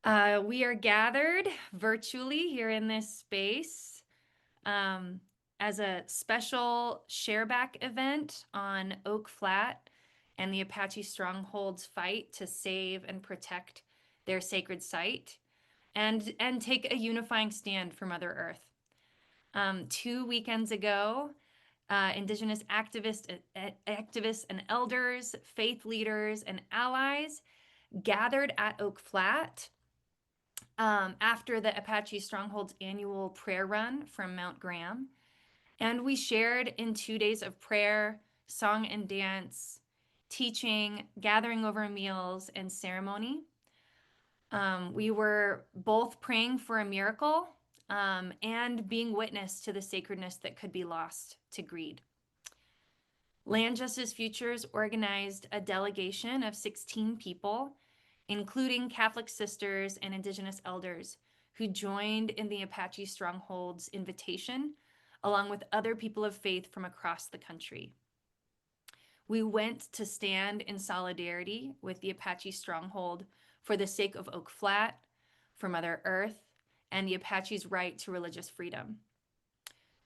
We are gathered virtually here in this space as a special Shareback event on Oak Flat and the Apache Stronghold's fight to save and protect their sacred site and take a unifying stand for Mother Earth. 2 weekends ago, Indigenous activists and elders, faith leaders, and allies gathered at Oak Flat after the Apache Stronghold's annual prayer run from Mount Graham. And we shared in 2 days of prayer, song and dance, teaching, gathering over meals, and ceremony. We were both praying for a miracle and being witness to the sacredness that could be lost to greed. Land Justice Futures organized a delegation of 16 people, including Catholic sisters and Indigenous elders, who joined in the Apache Stronghold's invitation, along with other people of faith from across the country. We went to stand in solidarity with the Apache Stronghold for the sake of Oak Flat, for Mother Earth, and the Apache's right to religious freedom.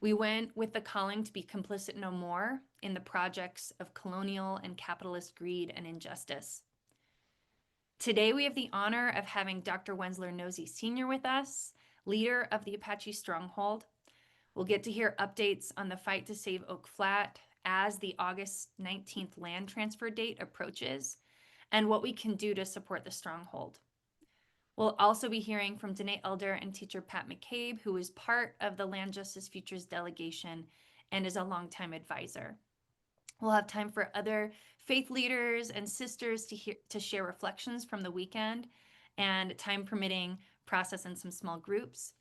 We went with the calling to be complicit no more in the projects of colonial and capitalist greed and injustice. Today, we have the honor of having Dr. Wendsler Nosie Sr. with us, leader of the Apache Stronghold. We'll get to hear updates on the fight to save Oak Flat as the August 19th land transfer date approaches, and what we can do to support the Stronghold. We'll also be hearing from Dene Elder and teacher Pat McCabe, who is part of the Land Justice Futures delegation and is a longtime advisor. We'll have time for other faith leaders and sisters to share reflections from the weekend, and time permitting, process in some small groups.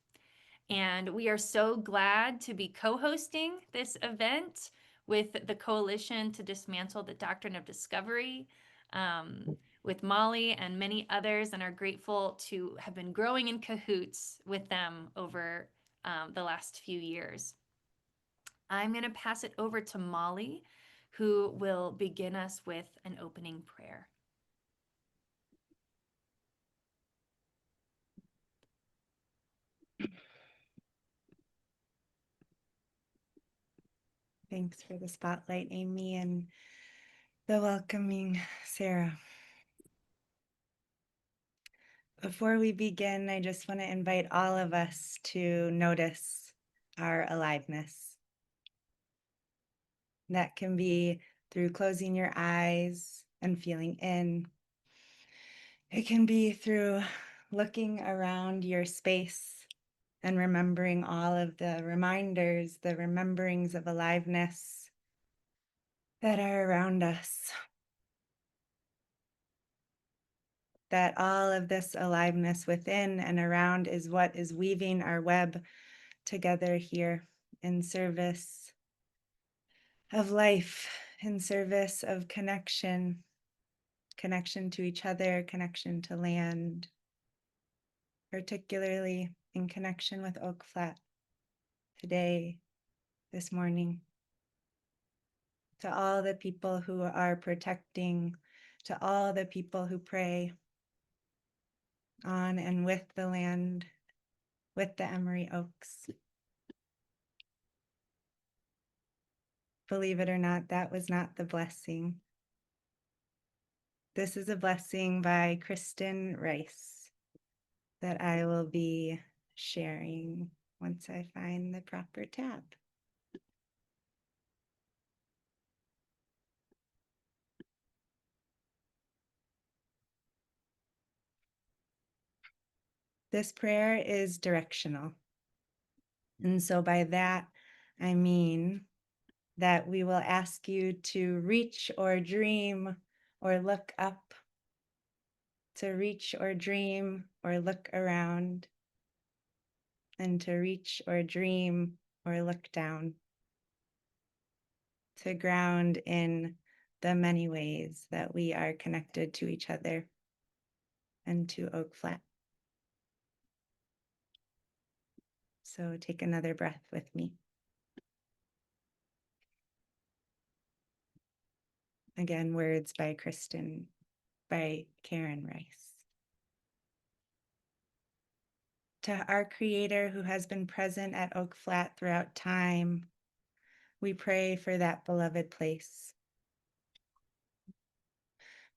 And we are so glad to be co-hosting this event with the Coalition to Dismantle the Doctrine of Discovery, with Molly and many others, and are grateful to have been growing in cahoots with them over the last few years. I'm going to pass it over to Molly, who will begin us with an opening prayer. Thanks for the spotlight, Amy, and the welcoming, Sarah. Before we begin, I just want to invite all of us to notice our aliveness. That can be through closing your eyes and feeling in. It can be through looking around your space and remembering all of the reminders, the rememberings of aliveness that are around us. That all of this aliveness within and around is what is weaving our web together here in service of life, in service of connection, connection to each other, connection to land, particularly in connection with Oak Flat today, this morning. To all the people who are protecting, to all the people who pray on and with the land, with the Emery Oaks. Believe it or not, that was not the blessing. This is a blessing by Kristen Rice that I will be sharing once I find the proper tab. This prayer is directional. And so by that, I mean that we will ask you to reach or dream or look up, to reach or dream or look around, and to reach or dream or look down, to ground in the many ways that we are connected to each other and to Oak Flat. So take another breath with me. Again, words by Karen Rice. To our Creator who has been present at Oak Flat throughout time, we pray for that beloved place.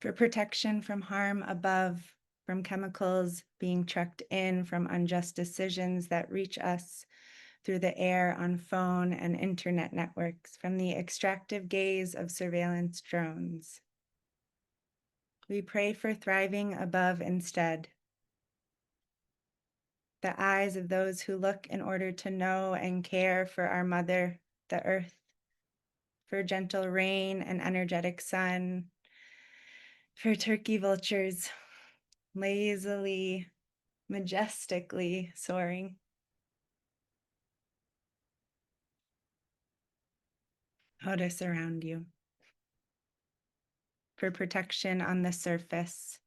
For protection from harm above, from chemicals being trucked in, from unjust decisions that reach us through the air on phone and internet networks, from the extractive gaze of surveillance drones. We pray for thriving above instead. The eyes of those who look in order to know and care for our mother, the earth, for gentle rain and energetic sun, for turkey vultures lazily, majestically soaring. Notice around you. For protection on the surface,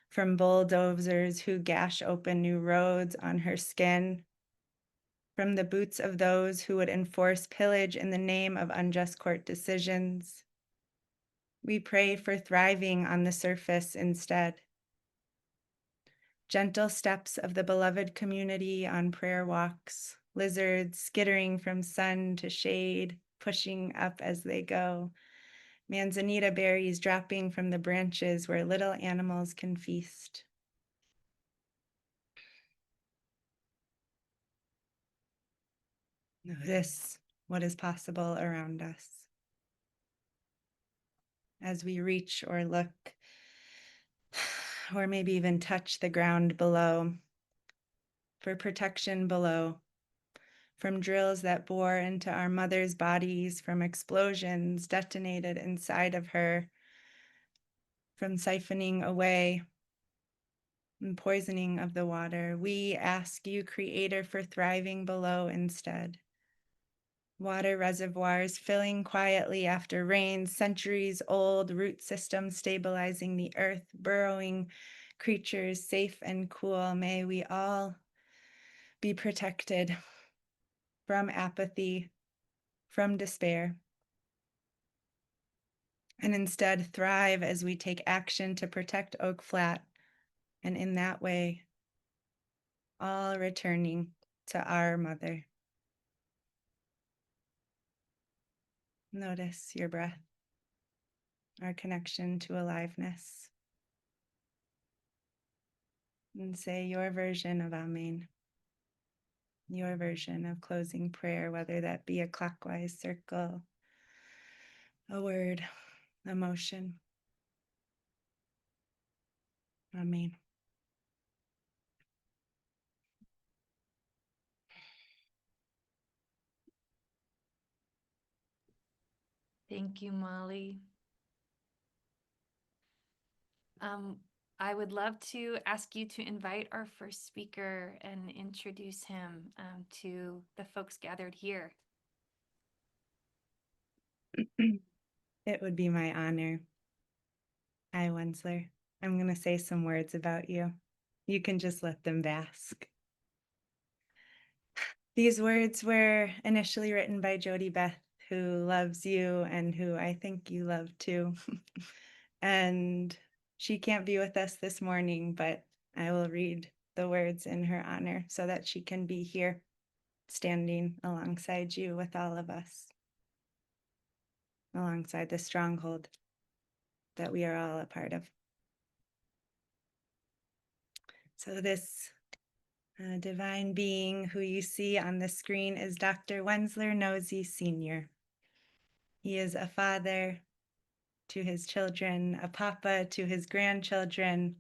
from bulldozers who gash open new roads on her skin, from the boots of those who would enforce pillage in the name of unjust court decisions. We pray for thriving on the surface instead. Gentle steps of the beloved community on prayer walks, lizards skittering from sun to shade, pushing up as they go, manzanita berries dropping from the branches where little animals can feast. Notice what is possible around us. As we reach or look, or maybe even touch the ground below, for protection below, from drills that bore into our mother's bodies, from explosions detonated inside of her, from siphoning away and poisoning of the water. We ask you, Creator, for thriving below instead. Water reservoirs filling quietly after rains, centuries old root systems stabilizing the earth, burrowing creatures safe and cool. May we all be protected from apathy, from despair, and instead thrive as we take action to protect Oak Flat, and in that way, all returning to our mother. Notice your breath, our connection to aliveness, and say your version of Amen, your version of closing prayer, whether that be a clockwise circle, a word, a motion. Amen. Thank you, Molly. I would love to ask you to invite our first speaker and introduce him to the folks gathered here. It would be my honor. Hi, Wendsler. I'm going to say some words about you. You can just let them bask. These words were initially written by Jody Beth, who loves you and who I think you love too. And she can't be with us this morning, but I will read the words in her honor so that she can be here standing alongside you with all of us, alongside the stronghold that we are all a part of. So this divine being who you see on the screen is Dr. Wendsler Nosie Sr. He is a father to his children, a papa to his grandchildren,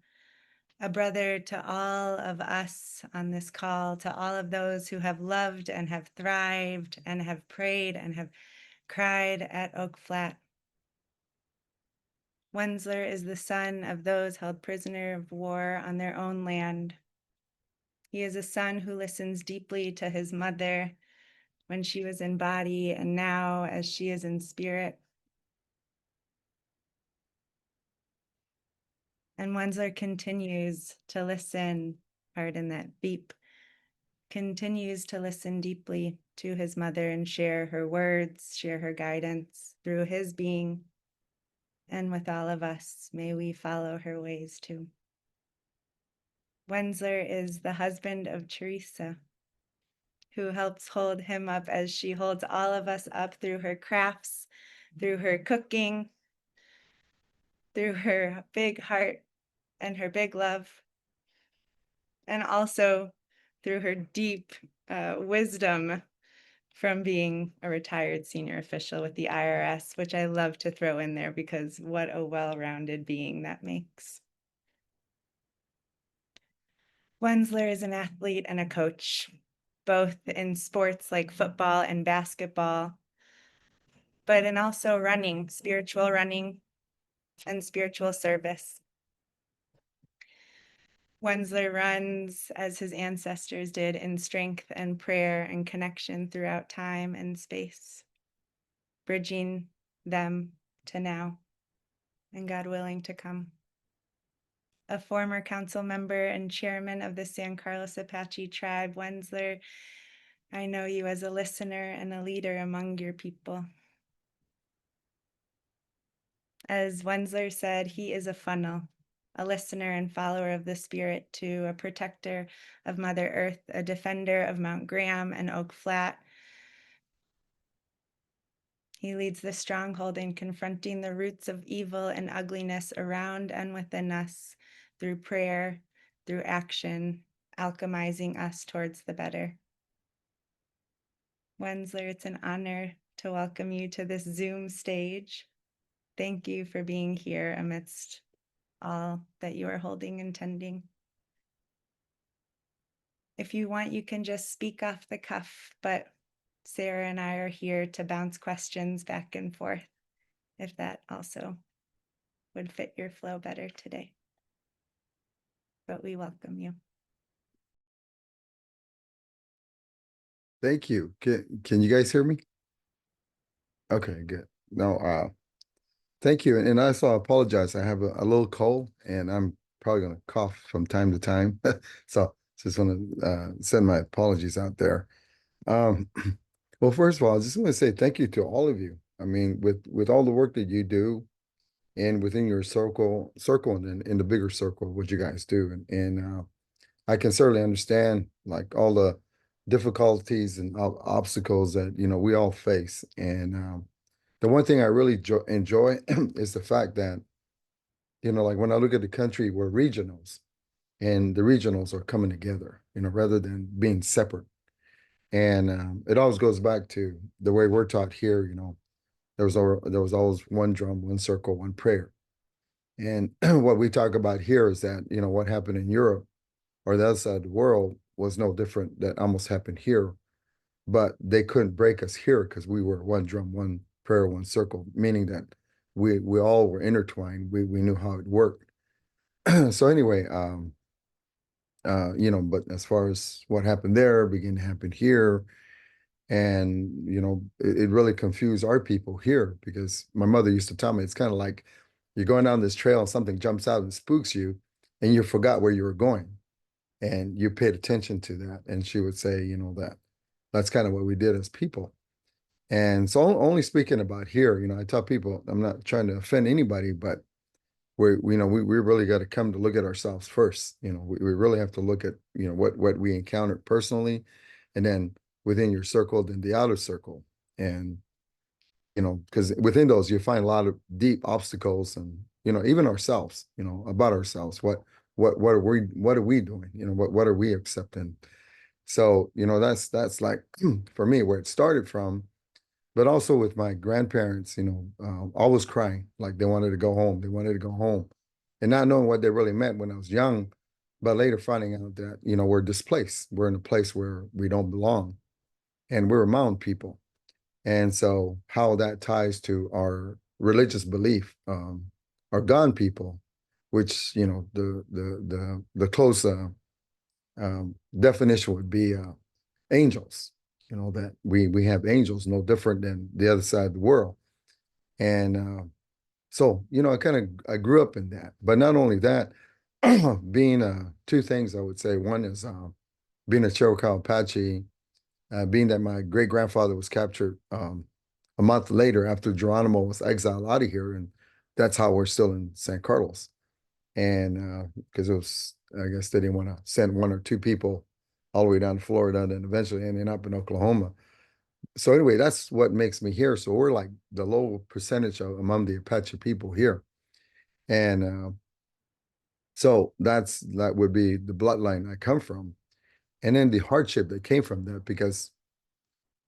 a brother to all of us on this call, to all of those who have loved and have thrived and have prayed and have cried at Oak Flat. Wendsler is the son of those held prisoner of war on their own land. He is a son who listens deeply to his mother when she was in body and now as she is in spirit. And Wendsler continues to listen, pardon that beep, continues to listen deeply to his mother and share her words, share her guidance through his being. And with all of us, may we follow her ways too. Wendsler is the husband of Teresa, who helps hold him up as she holds all of us up through her crafts, through her cooking, through her big heart and her big love, and also through her deep wisdom from being a retired senior official with the IRS, which I love to throw in there because what a well-rounded being that makes. Wendsler is an athlete and a coach, both in sports like football and basketball, but in also running, spiritual running and spiritual service. Wendsler runs as his ancestors did in strength and prayer and connection throughout time and space, bridging them to now and God willing to come. A former council member and chairman of the San Carlos Apache tribe, Wendsler, I know you as a listener and a leader among your people. As Wendsler said, he is a funnel, a listener and follower of the spirit to a protector of Mother Earth, a defender of Mount Graham and Oak Flat. He leads the stronghold in confronting the roots of evil and ugliness around and within us through prayer, through action, alchemizing us towards the better. Wendsler, it's an honor to welcome you to this Zoom stage. Thank you for being here amidst all that you are holding and tending. If you want, you can just speak off the cuff, but Sarah and I are here to bounce questions back and forth, if that also would fit your flow better today. But we welcome you. Thank you. Can you guys hear me? Okay, good. No, thank you. And I also apologize. I have a little cold and I'm probably going to cough from time to time. So just want to send my apologies out there. Um, well, first of all, I just want to say thank you to all of you. I mean, with all the work that you do and within your circle and in the bigger circle, what you guys do. And I can certainly understand like all the difficulties and obstacles that, we all face. And the one thing I really enjoy is the fact that, like when I look at the country, we're regionals and the regionals are coming together, rather than being separate. And it always goes back to the way we're taught here, there was always one drum, one circle, one prayer. And what we talk about here is that, what happened in Europe or the other side of the world was no different that almost happened here, but they couldn't break us here because we were one drum, one prayer, one circle, meaning that we all were intertwined. We knew how it worked. So anyway, but as far as what happened there began to happen here, and it really confused our people here because my mother used to tell me it's kind of like you're going down this trail and something jumps out and spooks you, and you forgot where you were going and you paid attention to that. And she would say, that's kind of what we did as people. And so only speaking about here, I tell people, I'm not trying to offend anybody, but we really got to come to look at ourselves first. We really have to look at, what we encountered personally, and then within your circle, then the outer circle. And, because within those, you find a lot of deep obstacles and, even ourselves, about ourselves. What are we doing? What are we accepting? So, that's like for me where it started from, but also with my grandparents, always crying, like they wanted to go home. They wanted to go home and not knowing what they really meant when I was young, but later finding out that, we're displaced. We're in a place where we don't belong and we're mountain people. And so how that ties to our religious belief, our God people, which, the close definition would be angels, that we have angels no different than the other side of the world. And so, I grew up in that. But not only that, being two things I would say. One is being a Cherokee Apache, being that my great grandfather was captured a month later after Geronimo was exiled out of here. And that's how we're still in San Carlos. And because it was I guess they didn't want to send 1 or 2 people all the way down to Florida and then eventually ending up in Oklahoma. So anyway, that's what makes me here. So we're like the low percentage among the Apache people here. And so that would be the bloodline I come from. And then the hardship that came from that, because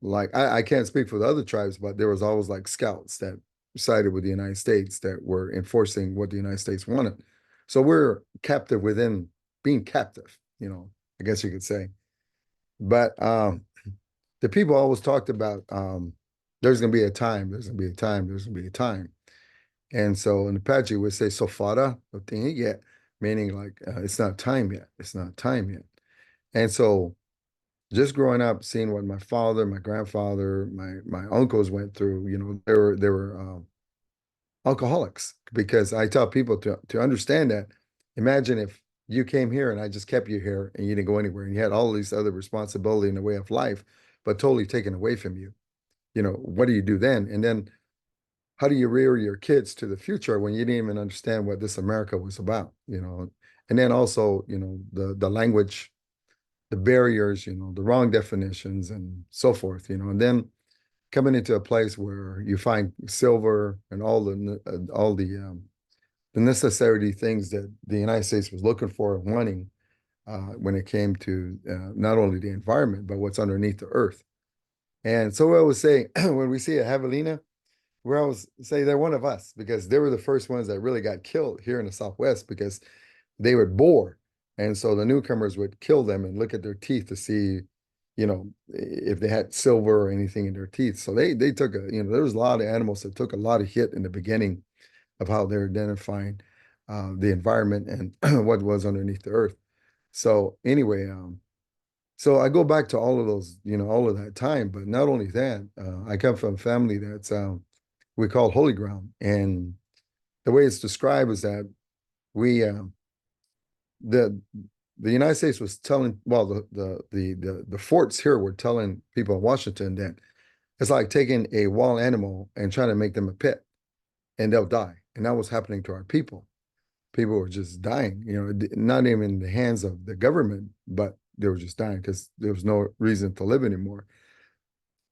like I can't speak for the other tribes, but there was always like scouts that sided with the United States that were enforcing what the United States wanted. So we're captive within being captive, I guess you could say. But the people always talked about there's going to be a time, there's going to be a time, there's going to be a time. And so in Apache would say sofada, yet, meaning like it's not time yet. It's not time yet. And so just growing up, seeing what my father, my grandfather, my uncles went through, they were alcoholics. Because I tell people to understand that. Imagine if you came here and I just kept you here and you didn't go anywhere and you had all these other responsibility in the way of life, but totally taken away from you. What do you do then? And then how do you rear your kids to the future when you didn't even understand what this America was about? And then also, the language, the barriers, the wrong definitions and so forth, and then coming into a place where you find silver and the necessary things that the United States was looking for and wanting when it came to not only the environment, but what's underneath the earth. And so I was saying, when we see a javelina, we always say they're one of us because they were the first ones that really got killed here in the Southwest because they would bore. And so the newcomers would kill them and look at their teeth to see, if they had silver or anything in their teeth. So they took there was a lot of animals that took a lot of hit in the beginning of how they're identifying the environment and what was underneath the earth. So anyway, so I go back to all of those, all of that time. But not only that, I come from a family that's we call holy ground, and the way it's described is that we the the United States was telling, well, the forts here were telling people in Washington that it's like taking a wild animal and trying to make them a pet, and they'll die. And that was happening to our people. People were just dying, not even in the hands of the government, but they were just dying because there was no reason to live anymore.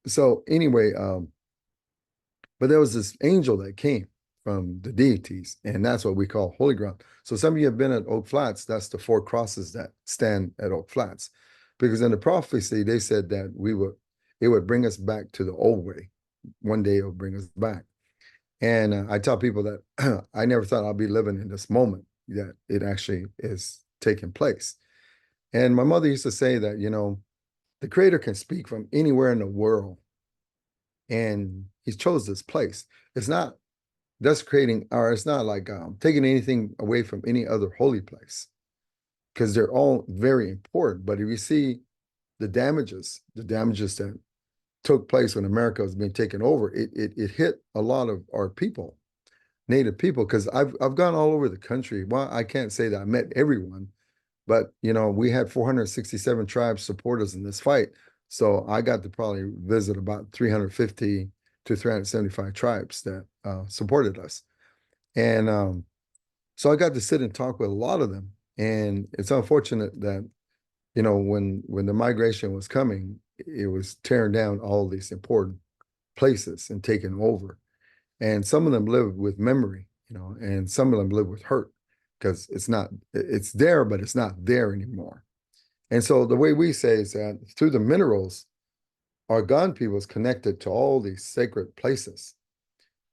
So anyway, but there was this angel that came from the deities, and that's what we call holy ground. So some of you have been at Oak Flats. That's the 4 crosses that stand at Oak Flats, because in the prophecy they said that it would bring us back to the old way. One day it will bring us back. And I tell people that I never thought I'd be living in this moment that it actually is taking place. And my mother used to say that, the Creator can speak from anywhere in the world, and He chose this place. It's not desecrating, or it's not like taking anything away from any other holy place, because they're all very important. But if you see the damages that took place when America was being taken over, it hit a lot of our people, Native people, because I've gone all over the country. Well, I can't say that I met everyone, but we had 467 tribes support us in this fight. So I got to probably visit about 350 to 375 tribes that supported us. And so I got to sit and talk with a lot of them. And it's unfortunate that, when the migration was coming, it was tearing down all these important places and taking over. And some of them live with memory, and some of them live with hurt because it's there, but it's not there anymore. And so the way we say is that through the minerals, our God people is connected to all these sacred places.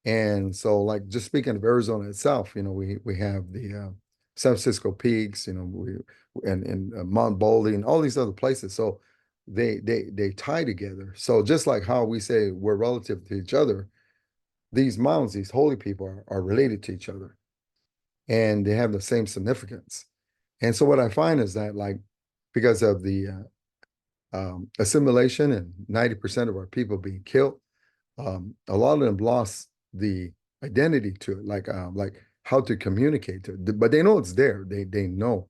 And so, like, just speaking of Arizona itself, we have the San Francisco Peaks, and Mount Baldy and all these other places. So they tie together. So just like how we say we're relative to each other, these mountains, these holy people are related to each other, and they have the same significance. And so what I find is that, like, because of the assimilation and 90% of our people being killed, a lot of them lost the identity to it, like how to communicate to it. But they know it's there. They know.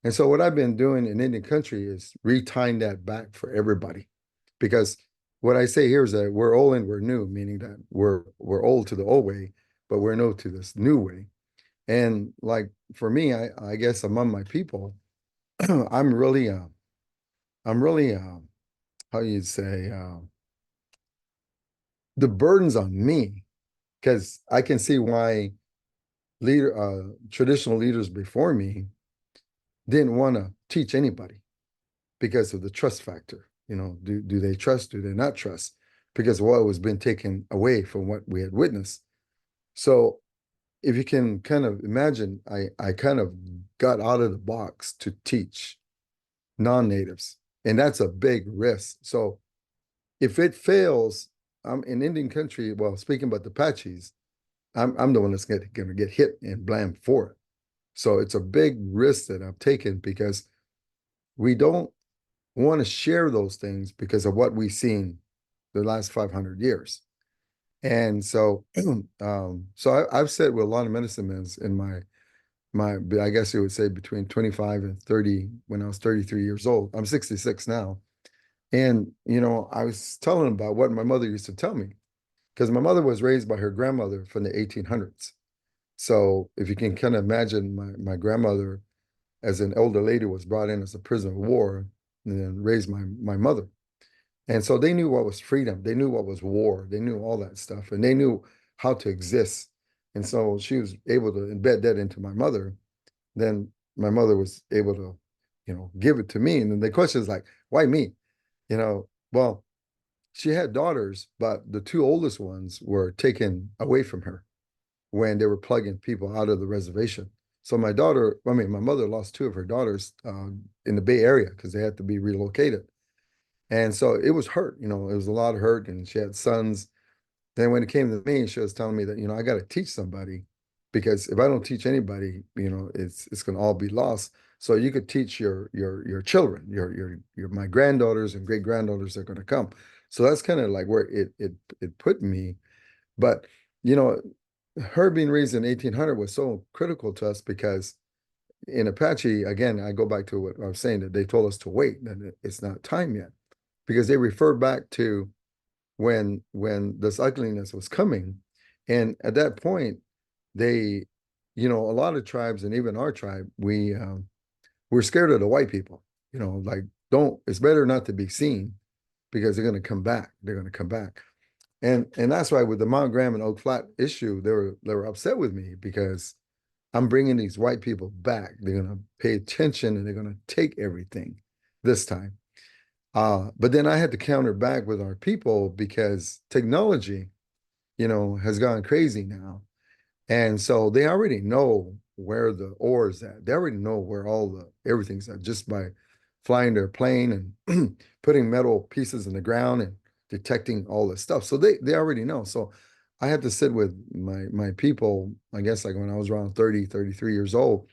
And so what I've been doing in Indian country is retying that back for everybody, because what I say here is that we're old and we're new, meaning that we're old to the old way, but we're new to this new way. And like for me, I guess among my people, I'm really how you'd say, the burden's on me because I can see why traditional leaders before me didn't want to teach anybody because of the trust factor. You know, do they trust? Do they not trust? Because of what was been taken away from what we had witnessed. So if you can kind of imagine, I kind of got out of the box to teach non-natives, and that's a big risk. So if it fails, I'm in Indian country. Well, speaking about the Apaches, I'm the one that's going to get hit and blamed for it. So it's a big risk that I've taken because we don't want to share those things because of what we've seen the last 500 years. And so, I've sat with a lot of medicine men in I guess you would say between 25 and 30 when I was 33 years old. I'm 66 now. And, you know, I was telling them about what my mother used to tell me because my mother was raised by her grandmother from the 1800s. So if you can kind of imagine my grandmother as an elder lady was brought in as a prisoner of war and then raised my mother. And so they knew what was freedom. They knew what was war. They knew all that stuff and they knew how to exist. And so she was able to embed that into my mother. Then my mother was able to, you know, give it to me. And then the question is like, why me? You know, well, she had daughters, but the two oldest ones were taken away from her when they were plugging people out of the reservation. So my mother lost two of her daughters in the Bay Area because they had to be relocated. And so it was hurt, you know, it was a lot of hurt. And she had sons. Then when it came to me, she was telling me that, you know, I got to teach somebody because if I don't teach anybody, you know, it's going to all be lost. So you could teach your children, your my granddaughters and great granddaughters that are going to come. So that's kind of like where it put me. But you know, her being raised in 1800 was so critical to us because in Apache, again, I go back to what I was saying that they told us to wait, that it's not time yet, because they refer back to when this ugliness was coming, and at that point, they, you know, a lot of tribes and even our tribe, we're scared of the white people. You know, like don't. It's better not to be seen because they're going to come back. They're going to come back. And that's why with the Mount Graham and Oak Flat issue, they were upset with me because I'm bringing these white people back. They're going to pay attention and they're going to take everything this time. But then I had to counter back with our people because technology, you know, has gone crazy now. And so they already know where the ore is at. They already know where everything's at just by flying their plane and putting metal pieces in the ground and detecting all this stuff. So they already know. So I had to sit with my people, I guess like when I was around 30, 33 years old,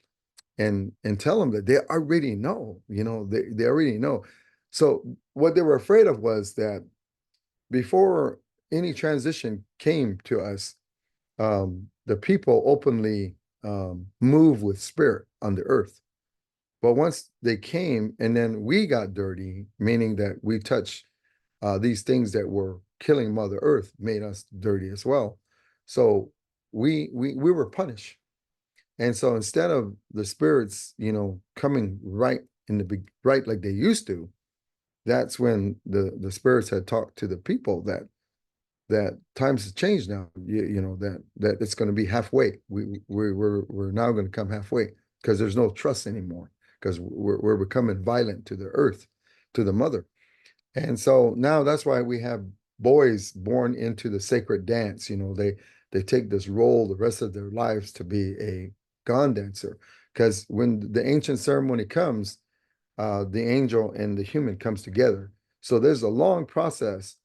and tell them that they already know, you know, they already know. So what they were afraid of was that before any transition came to us, the people openly move with spirit on the earth. But once they came and then we got dirty, meaning that we touched these things that were killing Mother Earth, made us dirty as well. So we were punished. And so instead of the spirits, you know, coming right right like they used to, that's when the spirits had talked to the people that times have changed now. You know that it's going to be halfway. We're now going to come halfway because there's no trust anymore because we're becoming violent to the earth, to the mother. And so now that's why we have boys born into the sacred dance. You know, they take this role the rest of their lives to be a gone dancer. Because when the ancient ceremony comes, the angel and the human comes together. So there's a long process.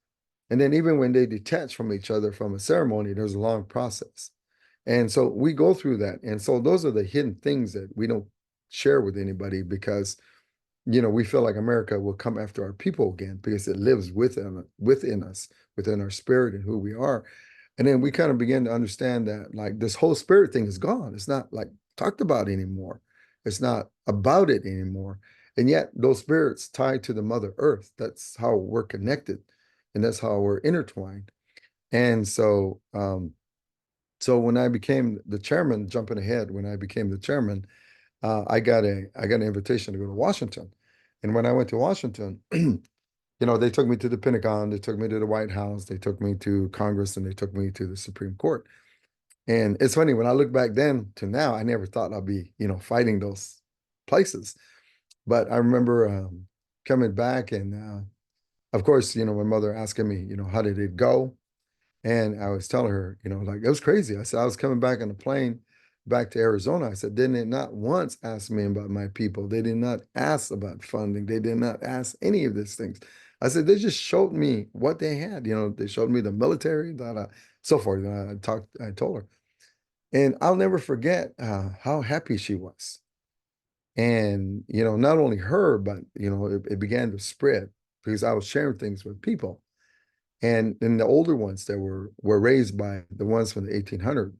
And then even when they detach from each other from a ceremony, there's a long process. And so we go through that. And so those are the hidden things that we don't share with anybody because you know, we feel like America will come after our people again because it lives within us, within our spirit and who we are. And then we kind of begin to understand that like this whole spirit thing is gone. It's not like talked about anymore. It's not about it anymore. And yet those spirits tied to the Mother Earth, that's how we're connected and that's how we're intertwined. And so So when I became the chairman, jumping ahead, when I became the chairman, I got an invitation to go to Washington. And when I went to Washington, they took me to the Pentagon, they took me to the White House, they took me to Congress, and they took me to the Supreme Court. And it's funny, when I look back then to now, I never thought I'd be, fighting those places. But I remember coming back and of course, my mother asking me, how did it go? And I was telling her, like it was crazy. I said, I was coming back on the plane back to Arizona. I said, didn't they not once ask me about my people? They did not ask about funding. They did not ask any of these things. I said, they just showed me what they had. They showed me the military, so forth. And I told her. And I'll never forget how happy she was. And, not only her, but, it began to spread because I was sharing things with people. And then the older ones that were raised by the ones from the 1800,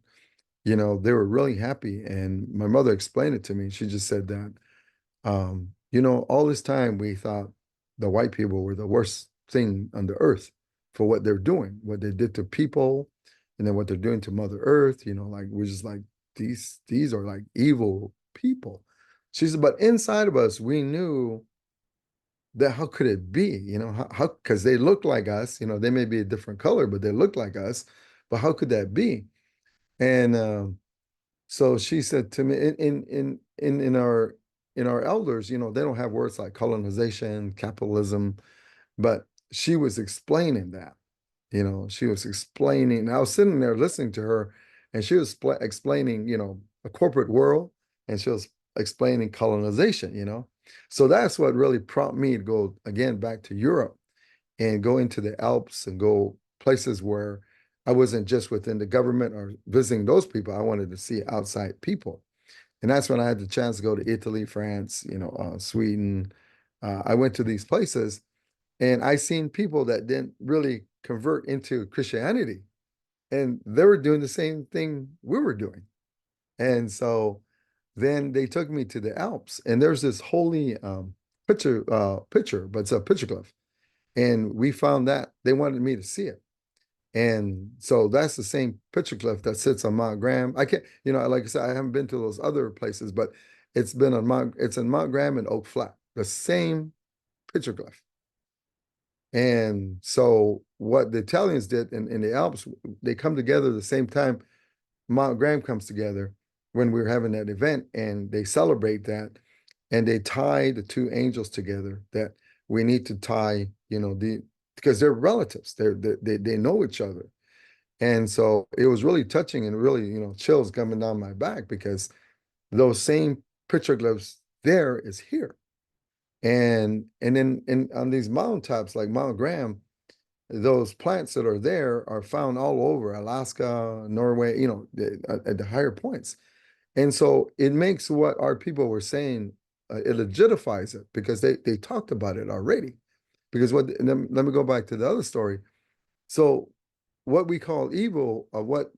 they were really happy. And my mother explained it to me. She just said that, all this time we thought the white people were the worst thing on the earth for what they're doing, what they did to people, and then what they're doing to Mother Earth. Like we're just like these are like evil people. She said, but inside of us, we knew that how could it be? How because they look like us, they may be a different color, but they look like us. But how could that be? And so she said to me, in our elders, they don't have words like colonization, capitalism, but she was explaining that. She was explaining. I was sitting there listening to her, and she was explaining, a corporate world, and she was explaining colonization. So that's what really prompted me to go again back to Europe and go into the Alps and go places where I wasn't just within the government or visiting those people. I wanted to see outside people. And that's when I had the chance to go to Italy, France, Sweden. I went to these places and I seen people that didn't really convert into Christianity. And they were doing the same thing we were doing. And so then they took me to the Alps, and there's this holy picture, but it's a petroglyph. And we found that they wanted me to see it. And so that's the same petroglyph that sits on Mount Graham. I can't, like I said, I haven't been to those other places, but it's in Mount Graham and Oak Flat, the same petroglyph. And so what the Italians did in the Alps, they come together the same time Mount Graham comes together when we were having that event, and they celebrate that, and they tie the two angels together. That we need to tie, because they're relatives. They know each other, and so it was really touching and really chills coming down my back because those same petroglyphs there is here, and then on these mountaintops like Mount Graham, those plants that are there are found all over Alaska, Norway, at the higher points. And so it makes what our people were saying, it legitifies it because they talked about it already. Because let me go back to the other story. So what we call evil, what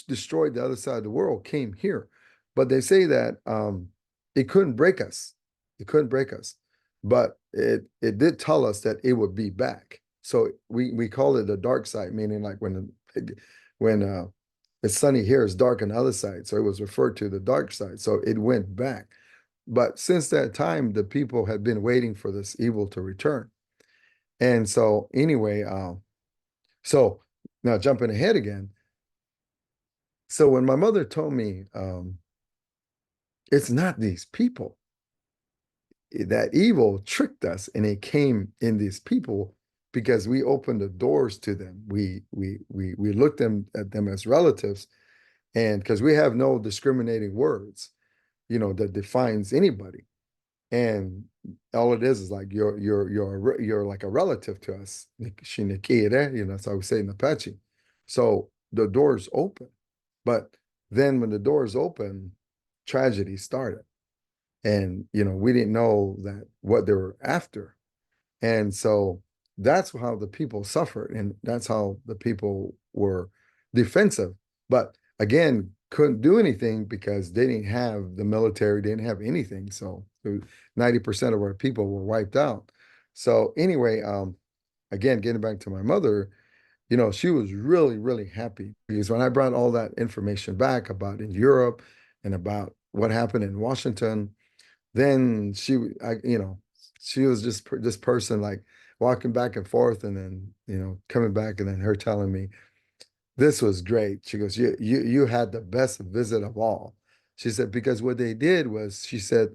destroyed the other side of the world came here. But they say that it couldn't break us. It couldn't break us. But it did tell us that it would be back. So we call it the dark side, meaning like when it's sunny here, it's dark on the other side. So it was referred to the dark side. So it went back. But since that time, the people had been waiting for this evil to return. And so anyway, so now jumping ahead again. So when my mother told me, it's not these people, that evil tricked us and it came in these people because we opened the doors to them. We looked at them as relatives, and because we have no discriminating words, that defines anybody. And all it is like you're like a relative to us. That's how we say in Apache. So the doors open. But then when the doors open, tragedy started. And we didn't know that what they were after. And so that's how the people suffered, and that's how the people were defensive. But again, couldn't do anything because they didn't have the military, they didn't have anything. So 90% of our people were wiped out. So anyway, again, getting back to my mother, you know, she was really, really happy because when I brought all that information back about in Europe and about what happened in Washington, then you know, she was just this person like walking back and forth and then, you know, coming back and then her telling me, this was great. She goes, you had the best visit of all. She said, because what they did was, she said,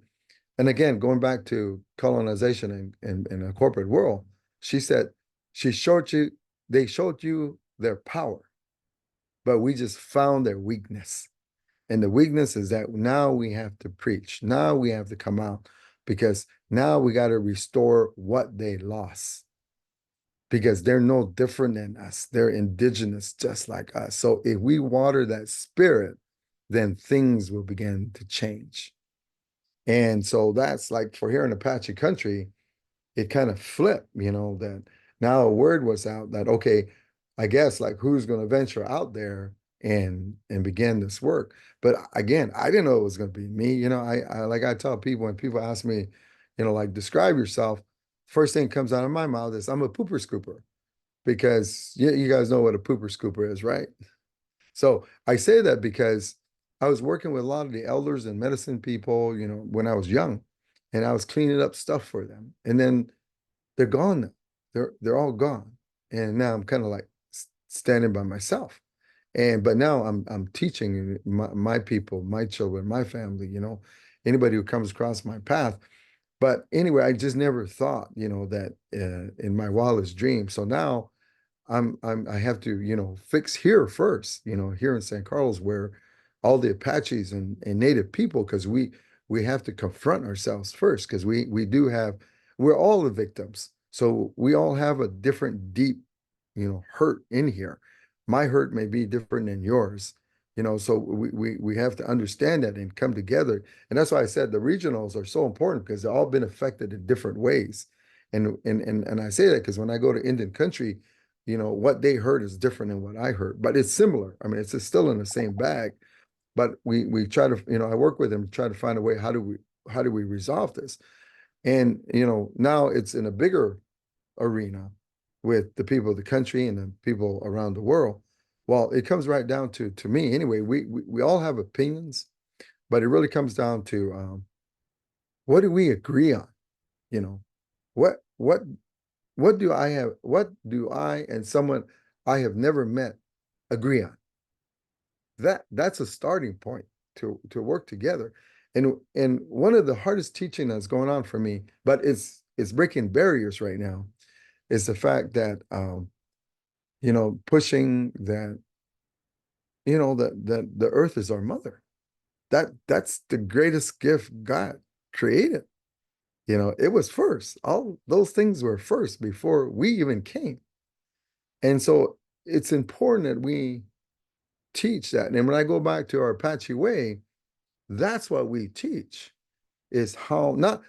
and again, going back to colonization and a corporate world, she said, she showed you, they showed you their power, but we just found their weakness. And the weakness is that now we have to preach. Now we have to come out because now we got to restore what they lost because they're no different than us. They're indigenous just like us. So if we water that spirit, then things will begin to change. And so that's like for here in Apache country, it kind of flipped, you know, that now a word was out that, okay, I guess like who's going to venture out there and begin this work. But again, I didn't know it was going to be me. You know, I like I tell people when people ask me, you know, like describe yourself, first thing comes out of my mouth is I'm a pooper scooper because you guys know what a pooper scooper is, right? So I say that because I was working with a lot of the elders and medicine people, you know, when I was young, and I was cleaning up stuff for them. And then they're gone now. They're all gone. And now I'm kind of like standing by myself. And but now I'm teaching my people, my children, my family, you know, anybody who comes across my path. But anyway, I just never thought, you know, that in my wildest dreams. So now I have to, you know, fix here first, you know, here in San Carlos where all the Apaches and Native people, because we have to confront ourselves first, because we do have, we're all the victims. So we all have a different deep, you know, hurt in here. My hurt may be different than yours, you know, so we have to understand that and come together. And that's why I said the regionals are so important because they've all been affected in different ways. And I say that because when I go to Indian country, you know, what they heard is different than what I heard, but it's similar. I mean, it's still in the same bag, but we try to, you know, I work with them to try to find a way, how do we resolve this? And, you know, now it's in a bigger arena with the people of the country and the people around the world. Well, it comes right down to me anyway, we all have opinions, but it really comes down to what do we agree on? You know, what what what do I and someone I have never met agree on? That's a starting point to work together. And one of the hardest teaching that's going on for me, but it's breaking barriers right now, is the fact that you know, pushing that, you know, that the earth is our mother. That's the greatest gift God created. You know, it was first. All those things were first before we even came. And so it's important that we teach that. And when I go back to our Apache way, that's what we teach is how not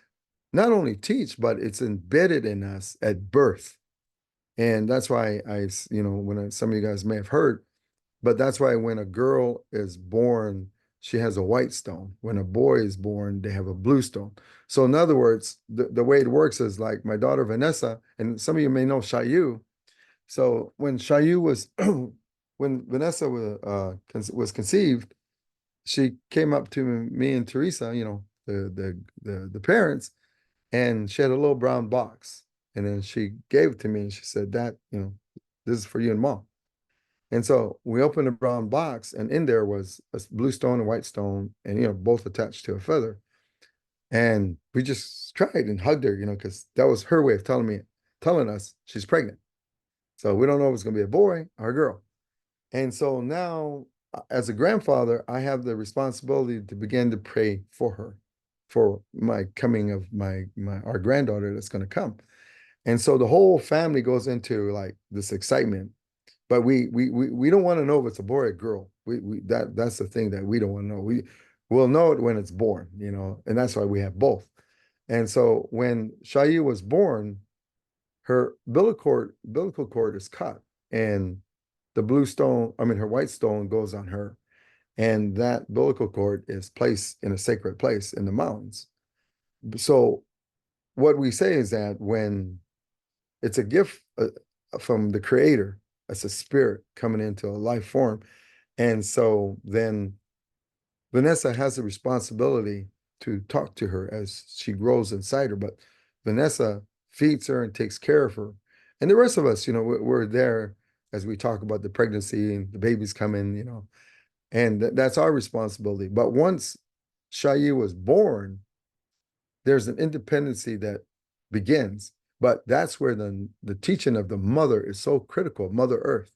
only teach, but it's embedded in us at birth. And that's why you know, when some of you guys may have heard, but that's why when a girl is born, she has a white stone. When a boy is born, they have a blue stone. So in other words, the way it works is like my daughter Vanessa, and some of you may know Shayu. So when Shayu was, when Vanessa was conceived, she came up to me and Teresa, you know, the parents, and she had a little brown box, and then she gave it to me, and she said, "That, you know, this is for you and mom." And so we opened the brown box, and in there was a blue stone and white stone, and you know, both attached to a feather. And we just cried and hugged her, you know, because that was her way of telling us she's pregnant. So we don't know if it's gonna be a boy or a girl. And so now, as a grandfather, I have the responsibility to begin to pray for her, for my coming of my our granddaughter that's going to come. And so the whole family goes into like this excitement, but we don't want to know if it's a boy or a girl. That's the thing that we don't want to know. We'll know it when it's born, you know, and that's why we have both. And so when Shayu was born, her umbilical cord is cut, and the blue stone, I mean, her white stone goes on her. And that umbilical cord is placed in a sacred place in the mountains. So what we say is that when it's a gift from the creator, as a spirit coming into a life form. And so then Vanessa has a responsibility to talk to her as she grows inside her, but Vanessa feeds her and takes care of her. And the rest of us, we're there as we talk about the pregnancy and the babies coming, and that's our responsibility. But once Shayi was born, there's an independency that begins. But that's where the teaching of the mother is so critical, Mother Earth.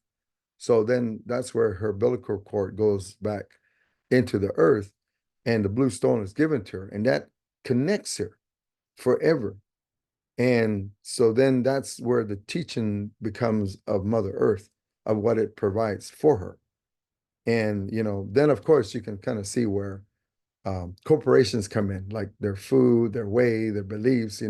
So then that's where her umbilical cord goes back into the earth, and the blue stone is given to her, and that connects her forever. And so then that's where the teaching becomes of Mother Earth, of what it provides for her. And then of course you can kind of see where corporations come in, like their food, their way, their beliefs,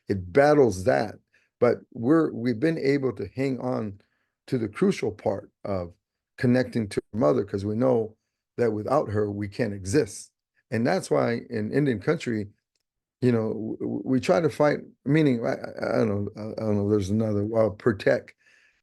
it battles that. But we've been able to hang on to the crucial part of connecting to mother, because we know that without her, we can't exist. And that's why in Indian country, we try to fight, meaning, I don't know, there's another, protect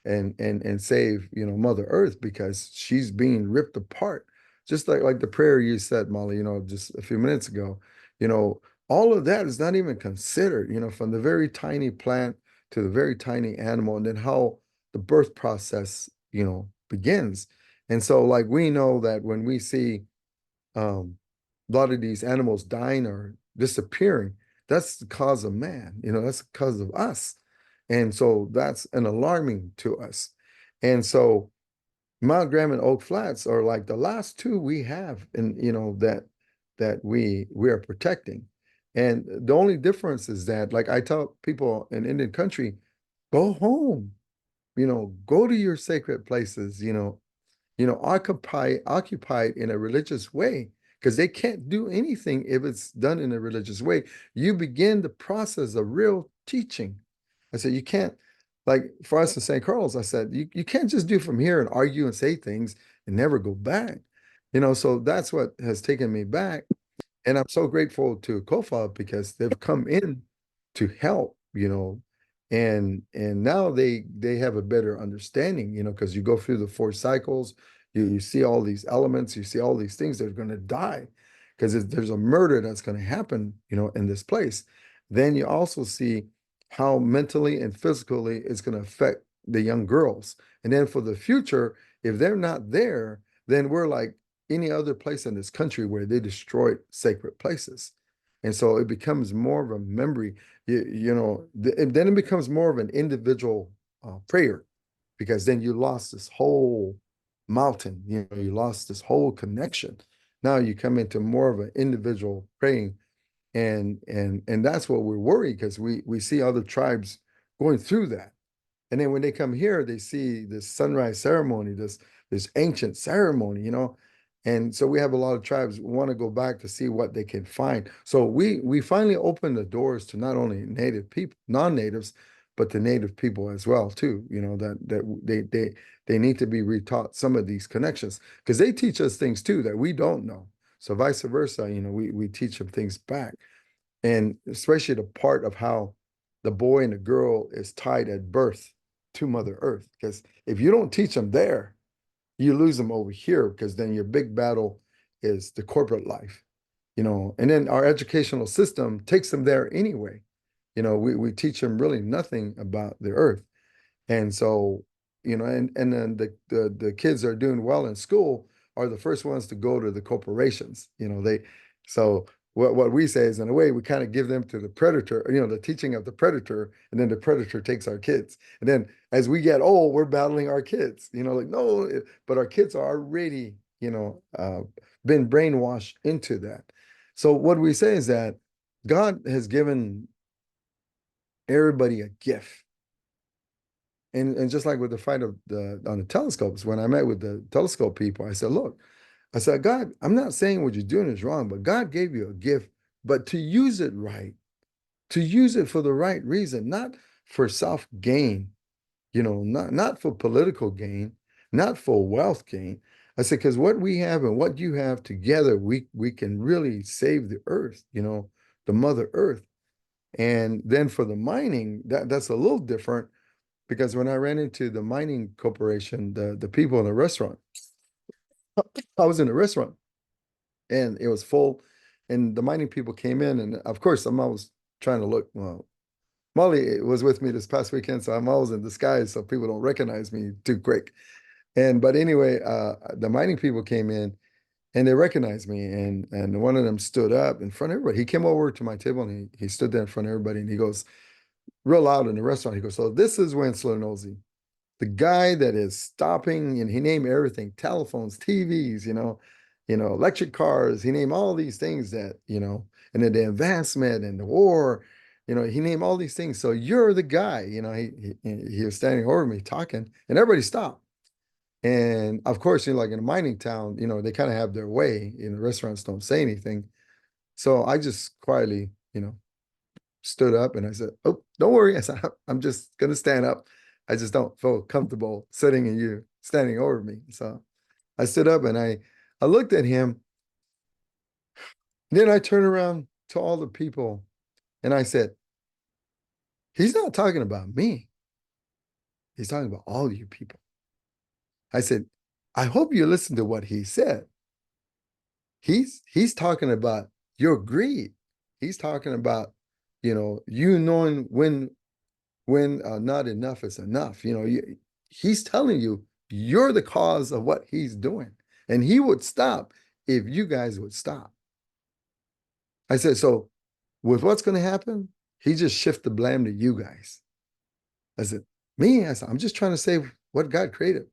and save, Mother Earth, because she's being ripped apart. Just like the prayer you said, Molly, just a few minutes ago, you know, all of that is not even considered, from the very tiny plant to the very tiny animal, and then how the birth process, begins. And so, like, we know that when we see a lot of these animals dying or disappearing, that's the cause of man, that's the cause of us. And so that's an alarming to us. And so Mount Graham and Oak Flats are like the last two we have, and that we are protecting. And the only difference is that, like I tell people in Indian country, go home, go to your sacred places, occupied in a religious way, because they can't do anything if it's done in a religious way. You begin the process of real teaching. I said, you can't, like for us in St. Carlos, I said, you can't just do from here and argue and say things and never go back. So that's what has taken me back. And I'm so grateful to COFA, because they've come in to help, and now they have a better understanding, because you go through the 4 cycles, you see all these elements, you see all these things that are going to die, because there's a murder that's going to happen, in this place. Then you also see how mentally and physically it's going to affect the young girls. And then for the future, if they're not there, then we're like any other place in this country where they destroyed sacred places. And so it becomes more of a memory, and then it becomes more of an individual prayer, because then you lost this whole mountain, you lost this whole connection. Now you come into more of an individual praying, and that's what we're worried, because we see other tribes going through that. And then when they come here, they see this sunrise ceremony, this ancient ceremony, And so we have a lot of tribes want to go back to see what they can find. So we finally opened the doors to not only native people, non-natives, but to native people as well too. That they need to be retaught some of these connections, because they teach us things too that we don't know. So vice versa, we teach them things back, and especially the part of how the boy and the girl is tied at birth to Mother Earth. Because if you don't teach them there, you lose them over here, because then your big battle is the corporate life, and then our educational system takes them there anyway. We teach them really nothing about the earth. And so, and then the kids that are doing well in school are the first ones to go to the corporations. So what we say is, in a way, we kind of give them to the predator, the teaching of the predator, and then the predator takes our kids. And then as we get old, we're battling our kids, like, no, but our kids are already, been brainwashed into that. So what we say is that God has given everybody a gift. And just like with the fight on the telescopes, when I met with the telescope people, I said, look, I said, God, I'm not saying what you're doing is wrong, but God gave you a gift, but to use it right, to use it for the right reason, not for self gain, not for political gain, not for wealth gain. I said, because what we have and what you have together, we can really save the earth, the Mother Earth. And then for the mining, that's a little different. because when I ran into the mining corporation, the people in the restaurant, I was in a restaurant and it was full, and the mining people came in, and of course I'm always trying to look well. Molly was with me this past weekend, so I'm always in disguise so people don't recognize me too quick. And but anyway, the mining people came in and they recognized me, and one of them stood up in front of everybody. He came over to my table and he stood there in front of everybody and he goes real loud in the restaurant. He goes, "So this is Wendsler Nosie, the guy that is stopping," and he named everything, telephones, TVs, electric cars. He named all these things that, and then the advancement and the war, he named all these things. So you're the guy, he was standing over me talking, and everybody stopped. And of course, like in a mining town, they kind of have their way. Restaurants don't say anything. So I just quietly, stood up and I said, "Oh, don't worry." I said, "I'm just gonna stand up. I just don't feel comfortable sitting and you standing over me." So I stood up and I looked at him. Then I turned around to all the people and I said, "He's not talking about me. He's talking about all you people." I said, "I hope you listen to what he said. He's talking about your greed. He's talking about, you knowing when not enough is enough. He's telling you you're the cause of what he's doing, and he would stop if you guys would stop." I said, "So with what's going to happen, he just shift the blame to you guys." I said, "Me?" I said, "I'm just trying to save what God created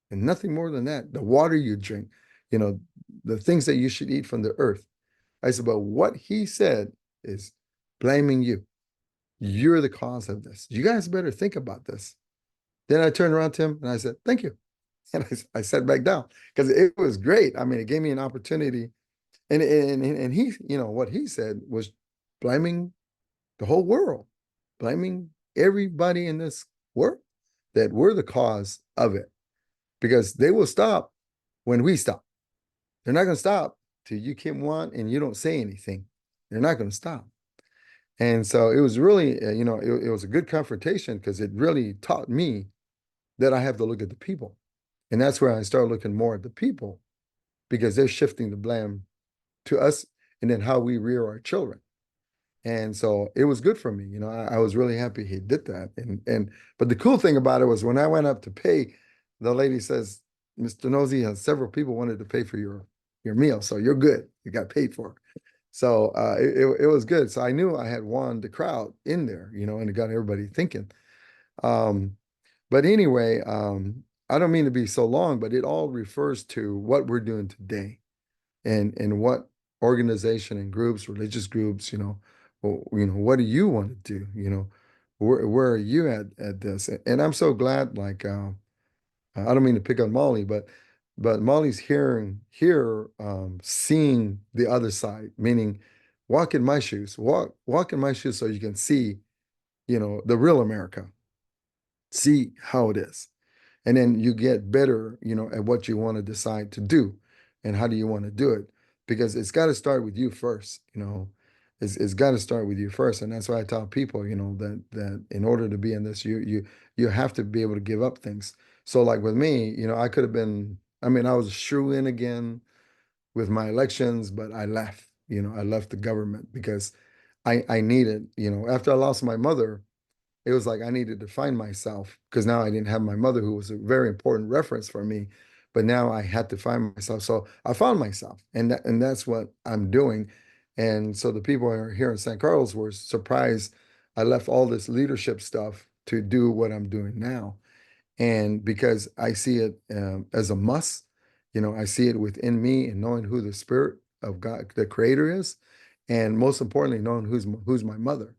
and nothing more than that. The water you drink, you know, the things that you should eat from the earth." I said, "But what he said is blaming you. You're the cause of this. You guys better think about this." Then I turned around to him and I said, "Thank you." And I sat back down because it was great. I mean, it gave me an opportunity. And he, what he said was blaming the whole world, blaming everybody in this world that we're the cause of it, because they will stop when we stop. They're not going to stop till you keep one and you don't say anything. They're not going to stop. And so it was really, it was a good confrontation because it really taught me that I have to look at the people. And that's where I started looking more at the people, because they're shifting the blame to us and then how we rear our children. And so it was good for me. I was really happy he did that. But the cool thing about it was when I went up to pay, the lady says, "Mr. Nosie, several people wanted to pay for your meal. So you're good. You got paid for." So it was good. So I knew I had won the crowd in there, and it got everybody thinking. Um, but anyway, I don't mean to be so long, but it all refers to what we're doing today, and what organization and groups, religious groups, what do you want to do? Where are you at this? And I'm so glad, like, I don't mean to pick on Molly, but Molly's here, seeing the other side, meaning walk in my shoes, walk in my shoes so you can see, the real America, see how it is. And then you get better, at what you want to decide to do and how do you want to do it, because it's got to start with you first. It's got to start with you first. And that's why I tell people, that in order to be in this, you have to be able to give up things. So like with me, I could have been, I mean, I was a shoo-in again with my elections, but I left. I left the government because I needed, after I lost my mother, it was like I needed to find myself, because now I didn't have my mother, who was a very important reference for me, but now I had to find myself. So I found myself, and that's what I'm doing. And so the people here in San Carlos were surprised I left all this leadership stuff to do what I'm doing now. And because I see it, as a must, I see it within me, and knowing who the Spirit of God, the Creator, is, and most importantly, knowing who's my mother,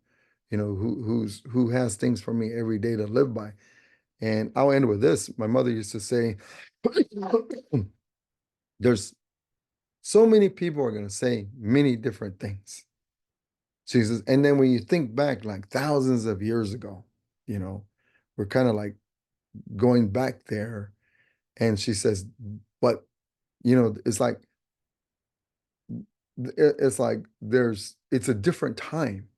who has things for me every day to live by. And I'll end with this. My mother used to say, "There's so many people are going to say many different things." She says, and then when you think back, like thousands of years ago, you know, we're kind of like going back there. And she says, but it's like it's a different time,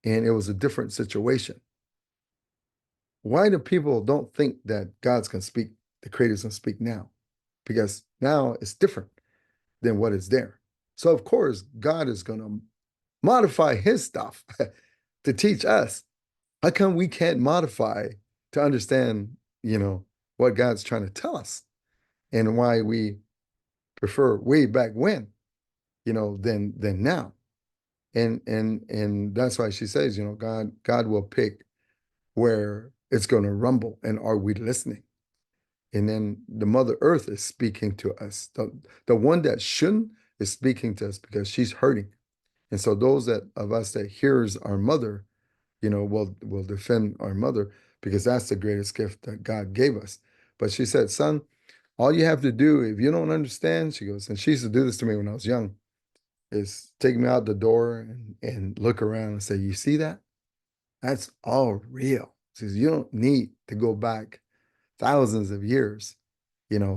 and it was a different situation. why do people don't think that God's gonna speak, the creator's gonna speak now? Because now it's different than what is there. So of course, God is gonna modify his stuff to teach us. How come we can't modify to understand, what God's trying to tell us and why we prefer way back when, than now? And that's why she says, God will pick where it's going to rumble, and are we listening? And then the Mother Earth is speaking to us. The one that shouldn't is speaking to us because she's hurting. And so those that of us that hears our mother, will defend our mother because that's the greatest gift that God gave us. But she said, son, all you have to do, if you don't understand, she goes, and she used to do this to me when I was young, is take me out the door and look around and say, you see that? That's all real. She says, you don't need to go back thousands of years.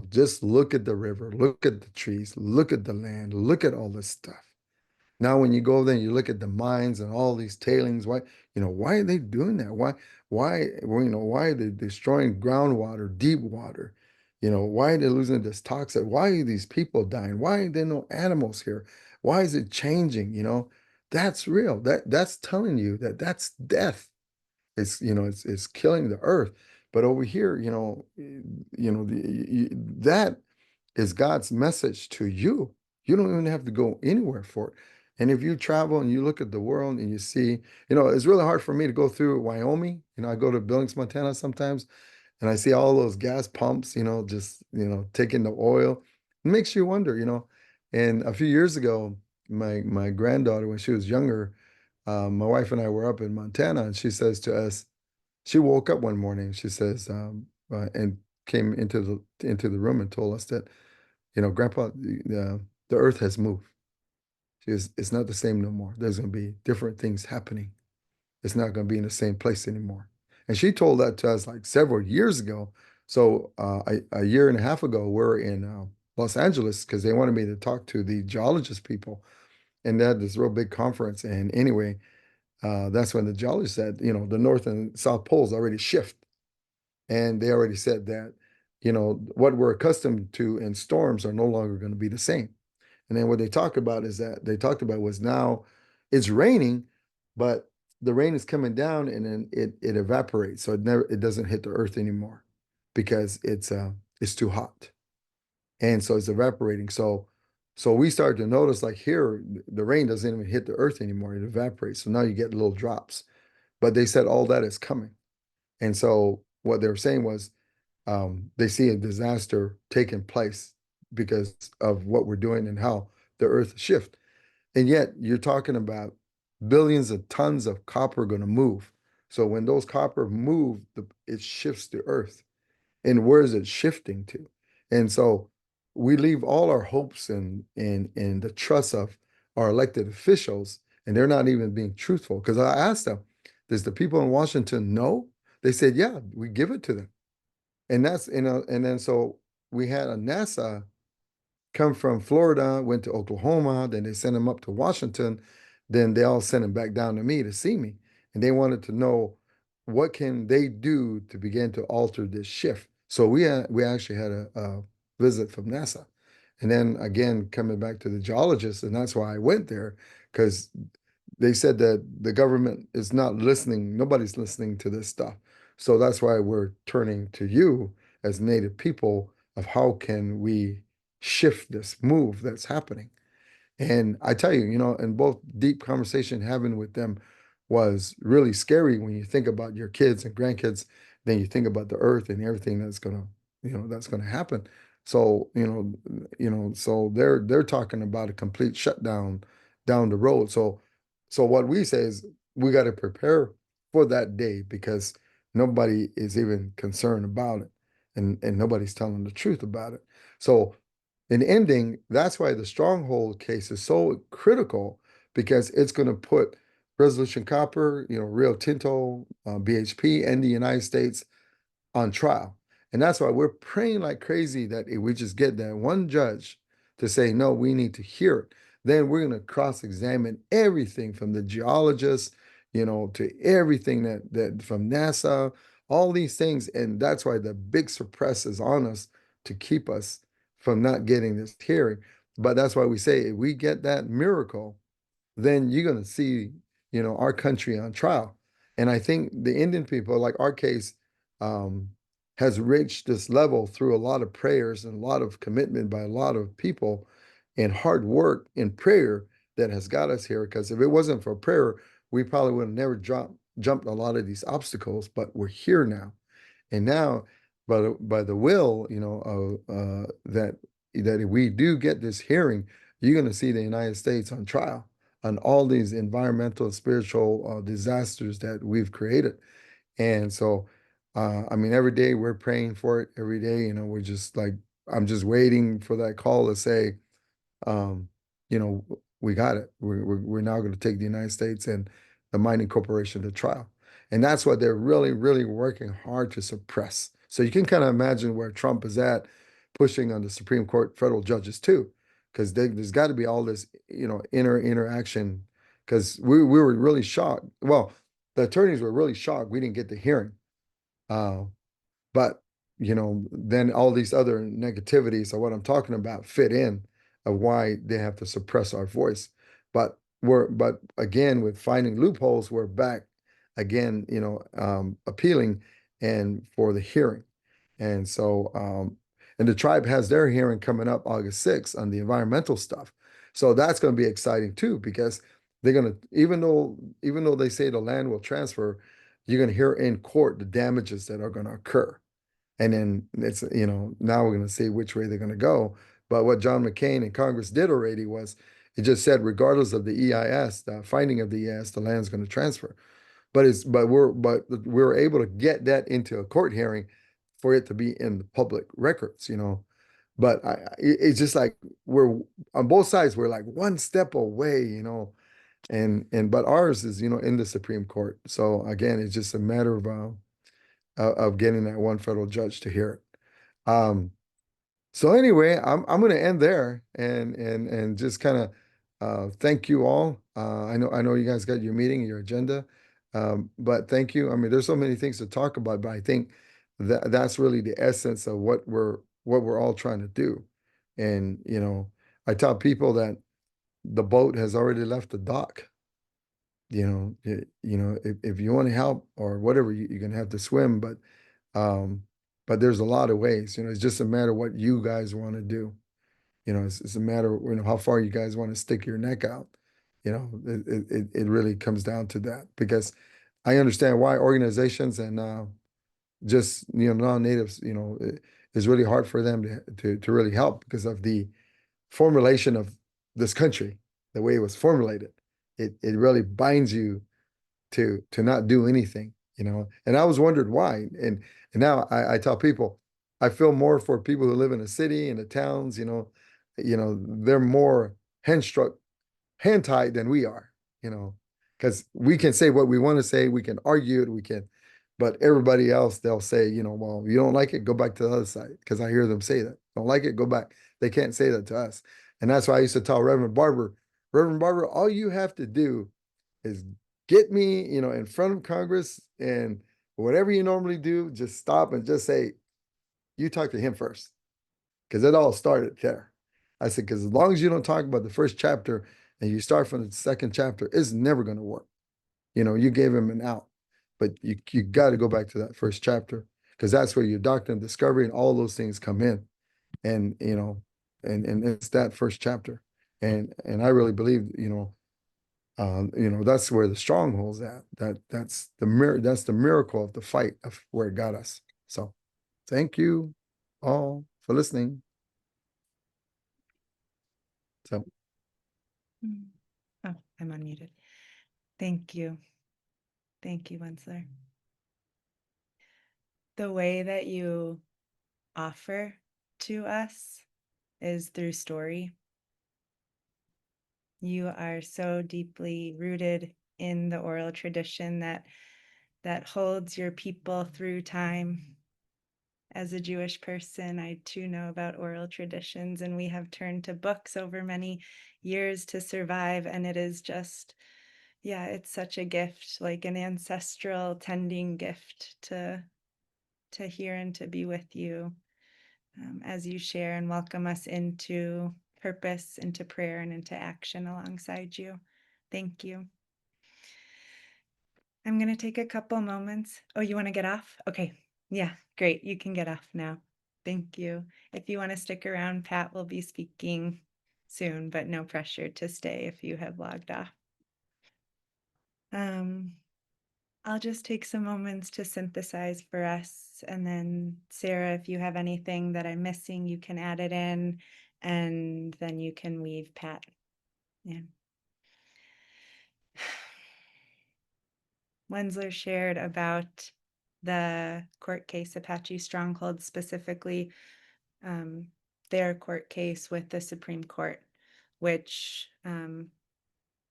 Just look at the river, look at the trees, look at the land, look at all this stuff. Now, when you go there and you look at the mines and all these tailings, why are they doing that? Why are they destroying groundwater, deep water? Why are they losing this toxic? Why are these people dying? Why are there no animals here? Why is it changing? That's real. That's telling you that that's death. It's killing the earth. But over here, that is God's message to you. You don't even have to go anywhere for it. And if you travel and you look at the world and you see, it's really hard for me to go through Wyoming. I go to Billings, Montana sometimes, and I see all those gas pumps, just, taking the oil. It makes you wonder, And a few years ago, my granddaughter, when she was younger, my wife and I were up in Montana, and she says to us, she woke up one morning, she says, and came into the room and told us that, Grandpa, the earth has moved. She goes, it's not the same no more. There's going to be different things happening. It's not going to be in the same place anymore. And she told that to us like several years ago. So a year and a half ago, we're in Los Angeles because they wanted me to talk to the geologist people. And they had this real big conference. And anyway, that's when the geologist said, the North and South poles already shift. And they already said that, what we're accustomed to in storms are no longer going to be the same. And then what they talk about is that they talked about was now it's raining, but the rain is coming down and then it evaporates. So it doesn't hit the earth anymore because it's too hot. And so it's evaporating. So we started to notice like here, the rain doesn't even hit the earth anymore. It evaporates. So now you get little drops. But they said all that is coming. And so what they were saying was they see a disaster taking place because of what we're doing and how the earth shift. And yet you're talking about billions of tons of copper going to move. So when those copper move, it shifts the earth. And where is it shifting to? And so we leave all our hopes in the trust of our elected officials, and they're not even being truthful. Because I asked them, does the people in Washington know? They said, yeah, we give it to them. And that's, and then so we had a NASA come from Florida, went to Oklahoma, then they sent him up to Washington, then they all sent him back down to me to see me. And they wanted to know what can they do to begin to alter this shift. So we actually had a visit from NASA. And then again, coming back to the geologist, and that's why I went there, because they said that the government is not listening, nobody's listening to this stuff. So that's why we're turning to you as Native people of how can we shift this move that's happening. And I tell you, and both deep conversation having with them was really scary when you think about your kids and grandkids, then you think about the earth and everything that's gonna happen. So, so they're talking about a complete shutdown down the road. So what we say is we got to prepare for that day because nobody is even concerned about it and nobody's telling the truth about it. So in ending, that's why the stronghold case is so critical because it's going to put Resolution Copper, Rio Tinto, BHP, and the United States on trial. And that's why we're praying like crazy that if we just get that one judge to say, no, we need to hear it, then we're going to cross-examine everything from the geologists, to everything that from NASA, all these things. And that's why the big suppress is on us to keep us from not getting this hearing. But that's why we say if we get that miracle, then you're going to see, our country on trial. And I think the Indian people, like our case, um, has reached this level through a lot of prayers and a lot of commitment by a lot of people and hard work in prayer that has got us here. Because if it wasn't for prayer, we probably would have never jumped a lot of these obstacles, but we're here now. And now, by the will, that if we do get this hearing, you're going to see the United States on trial on all these environmental, spiritual disasters that we've created. And so, I mean, every day we're praying for it. Every day, we're just like, I'm just waiting for that call to say, um, we got it. We're now going to take the United States and the mining corporation to trial. And that's what they're really, really working hard to suppress. So you can kind of imagine where Trump is at, pushing on the Supreme Court federal judges too, because there's got to be all this, interaction. Because we were really shocked. Well, the attorneys were really shocked we didn't get the hearing. Uh, but then all these other negativities of what I'm talking about fit in of why they have to suppress our voice. But again, with finding loopholes, we're back again, appealing and for the hearing. And so and the tribe has their hearing coming up August 6th on the environmental stuff. So that's going to be exciting too, because they're going to, even though they say the land will transfer, you're going to hear in court the damages that are going to occur. And then it's, now we're going to see which way they're going to go. But what John McCain and Congress did already was it just said, regardless of the EIS, the finding of the EIS, the land's going to transfer. But we're able to get that into a court hearing for it to be in the public records, But it's just like we're on both sides, we're like one step away, but ours is, in the Supreme Court. So again, it's just a matter of getting that one federal judge to hear it. So anyway, I'm going to end there and just kind of thank you all. I know you guys got your meeting, your agenda, but thank you. I mean, there's so many things to talk about, but I think that's really the essence of what we're all trying to do. And I tell people that the boat has already left the dock. If you want to help or whatever, you're gonna have to swim, um, but there's a lot of ways. It's just a matter of what you guys want to do. It's a matter of how far you guys want to stick your neck out. It really comes down to that, because I understand why organizations and just non-natives, it's really hard for them to really help because of the formulation of this country, the way it was formulated. It really binds you to not do anything, And I was wondered why. And now I tell people, I feel more for people who live in a city and the towns, they're more hand tied than we are, because we can say what we want to say, we can argue it, but everybody else, they'll say, well, you don't like it, go back to the other side. Because I hear them say that. Don't like it, go back. They can't say that to us. And that's why I used to tell Reverend Barber, all you have to do is get me, in front of Congress, and whatever you normally do, just stop and just say, you talk to him first. Because it all started there. I said, because as long as you don't talk about the first chapter and you start from the second chapter, it's never going to work. You gave him an out, but you got to go back to that first chapter, because that's where your doctrine, discovery, and all those things come in. And, and it's that first chapter. And I really believe, that's where the stronghold's at. That's the miracle of the fight of where it got us. So thank you all for listening. So Oh, I'm unmuted. Thank you. Thank you, Wendsler. The way that you offer to us is through story. You are so deeply rooted in the oral tradition that holds your people through time. As a Jewish person, I too know about oral traditions, and we have turned to books over many years to survive. And it is just, yeah, it's such a gift, like an ancestral tending gift to to hear and to be with you as you share and welcome us into purpose, into prayer, and into action alongside you. Thank you. I'm going to take a couple moments. Oh, you want to get off? Okay. Yeah, great. You can get off now. Thank you. If you want to stick around, Pat will be speaking soon, but no pressure to stay if you have logged off. I'll just take some moments to synthesize for us. And then, Sarah, if you have anything that I'm missing, you can add it in, and then you can weave Pat in. Wendsler shared about the court case, Apache Stronghold, specifically their court case with the Supreme Court, which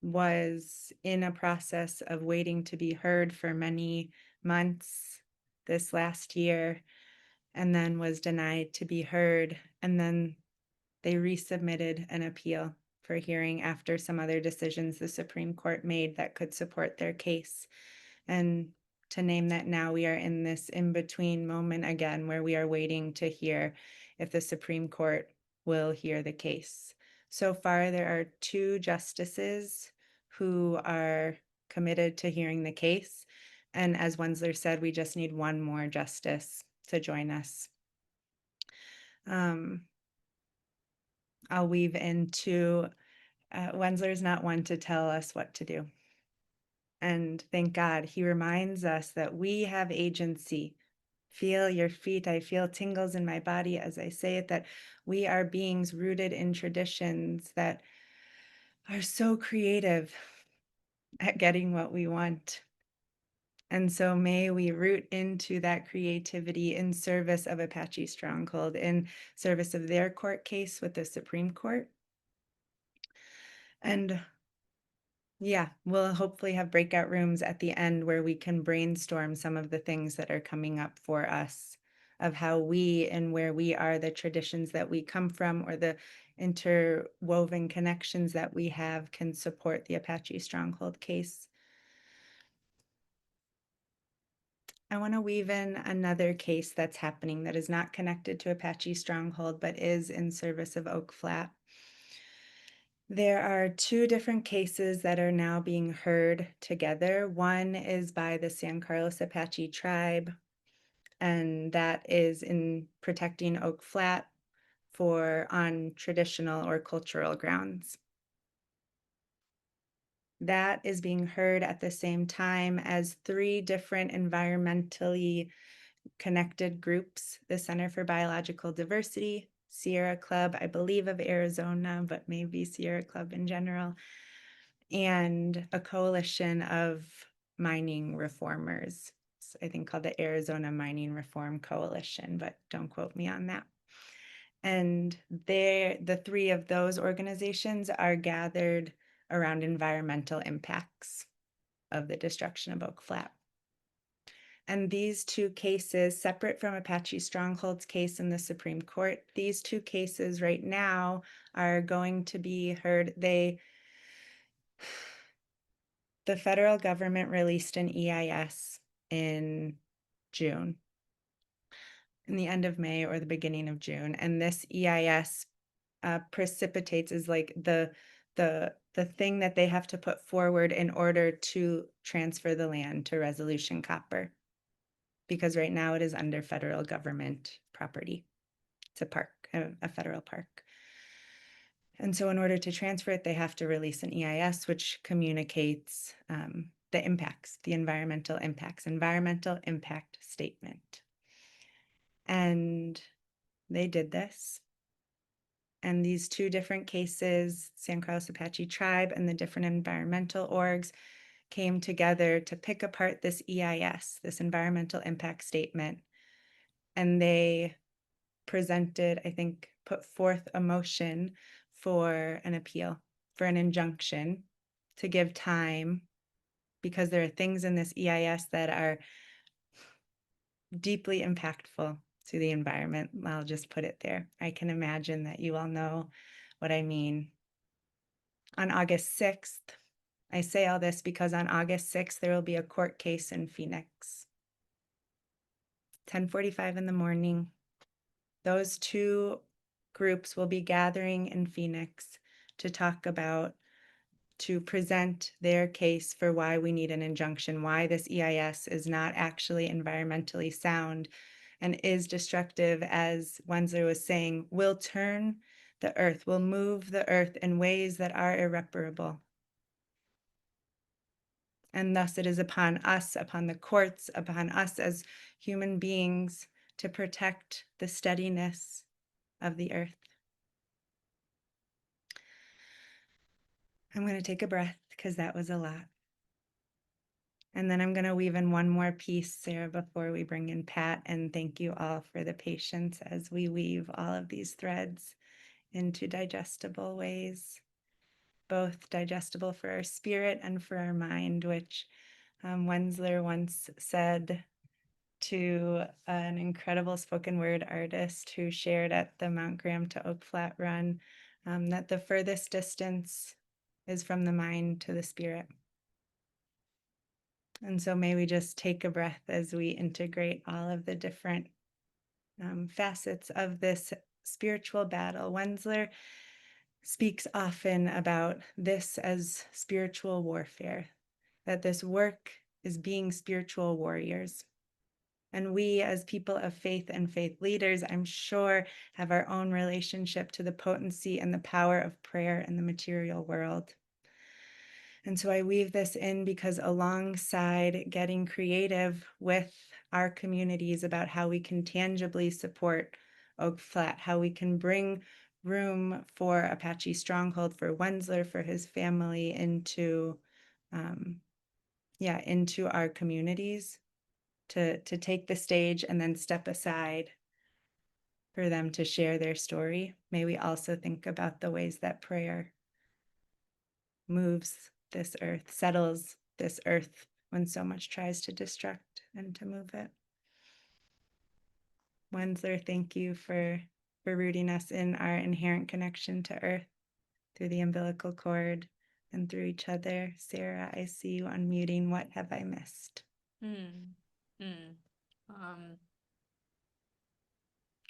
was in a process of waiting to be heard for many months this last year, and then was denied to be heard. And then they resubmitted an appeal for hearing after some other decisions the Supreme Court made that could support their case. And to name that, now we are in this in-between moment again where we are waiting to hear if the Supreme Court will hear the case. So far, there are 2 justices who are committed to hearing the case. And as Wendsler said, we just need 1 more justice to join us. I'll weave into Wendsler's not one to tell us what to do. And thank God, he reminds us that we have agency. Feel your feet. I feel tingles in my body as I say it, that we are beings rooted in traditions that are so creative at getting what we want. And so may we root into that creativity in service of Apache Stronghold, in service of their court case with the Supreme Court. And yeah, we'll hopefully have breakout rooms at the end where we can brainstorm some of the things that are coming up for us, of how we and where we are, the traditions that we come from, or the interwoven connections that we have can support the Apache Stronghold case. I want to weave in another case that's happening that is not connected to Apache Stronghold, but is in service of Oak Flat. There are 2 different cases that are now being heard together. One is by the San Carlos Apache tribe, and that is in protecting Oak Flat on traditional or cultural grounds. That is being heard at the same time as 3 different environmentally connected groups: the Center for Biological Diversity, Sierra Club, I believe of Arizona, but maybe Sierra Club in general, and a coalition of mining reformers, I think called the Arizona Mining Reform Coalition, but don't quote me on that. And the 3 of those organizations are gathered around environmental impacts of the destruction of Oak Flat. And these 2 cases, separate from Apache Stronghold's case in the Supreme Court, these 2 cases right now are going to be heard. The federal government released an EIS in June, in the end of May or the beginning of June. And this EIS precipitates, is like the thing that they have to put forward in order to transfer the land to Resolution Copper, because right now it is under federal government property. It's a park, a federal park. And so in order to transfer it, they have to release an EIS, which communicates the impacts, the environmental impact statement. And they did this. And these 2 different cases, San Carlos Apache Tribe and the different environmental orgs, came together to pick apart this EIS, this environmental impact statement. And they presented, I think, put forth a motion for an appeal, for an injunction, to give time, because there are things in this EIS that are deeply impactful to the environment. I'll just put it there. I can imagine that you all know what I mean. On August 6th, I say all this because on August 6th, there will be a court case in Phoenix 10:45 in the morning. Those two groups will be gathering in Phoenix to talk about, to present their case for why we need an injunction, why this EIS is not actually environmentally sound and is destructive, as Wendsler was saying, will turn the earth, will move the earth in ways that are irreparable. And thus it is upon us, upon the courts, upon us as human beings to protect the steadiness of the earth. I'm going to take a breath because that was a lot. And then I'm going to weave in one more piece, Sarah, before we bring in Pat. And thank you all for the patience as we weave all of these threads into digestible ways, both digestible for our spirit and for our mind, which Wendsler once said to an incredible spoken word artist who shared at the Mount Graham to Oak Flat run, that the furthest distance is from the mind to the spirit. And so may we just take a breath as we integrate all of the different facets of this spiritual battle. Wendsler speaks often about this as spiritual warfare, that this work is being spiritual warriors. And we, as people of faith and faith leaders, I'm sure, have our own relationship to the potency and the power of prayer in the material world. And so I weave this in because alongside getting creative with our communities about how we can tangibly support Oak Flat, how we can bring room for Apache Stronghold, for Wendsler, for his family into our communities, to take the stage and then step aside for them to share their story. May we also think about the ways that prayer moves this earth, settles this earth when so much tries to destruct and to move it. Wendsler, thank you for rooting us in our inherent connection to earth through the umbilical cord and through each other. Sarah, I see you unmuting. What have I missed?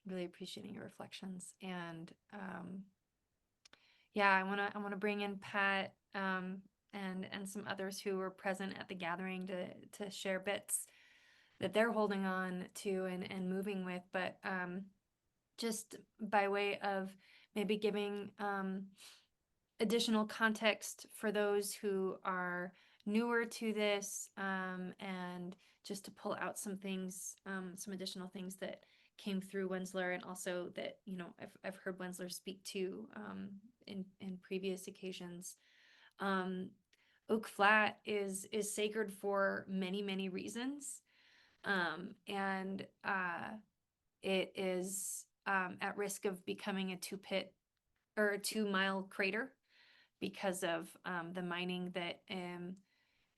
Really appreciating your reflections, and yeah, I want to bring in Pat and some others who were present at the gathering to share bits that they're holding on to and moving with, but just by way of maybe giving additional context for those who are newer to this, and just to pull out some things, some additional things that came through Wendsler, and also that, you know, I've heard Wendsler speak to in previous occasions. Oak Flat is sacred for many reasons, and it is at risk of becoming a 2-mile crater because of the mining that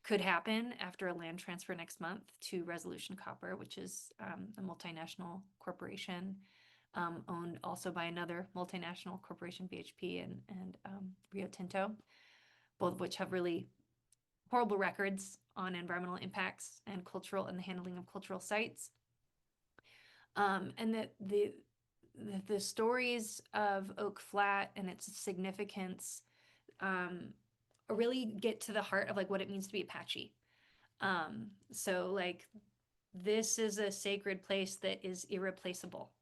could happen after a land transfer next month to Resolution Copper, which is a multinational corporation owned also by another multinational corporation, BHP, and Rio Tinto, both of which have really horrible records on environmental impacts and the handling of cultural sites. And that the stories of Oak Flat and its significance really get to the heart of like what it means to be Apache. So like this is a sacred place that is irreplaceable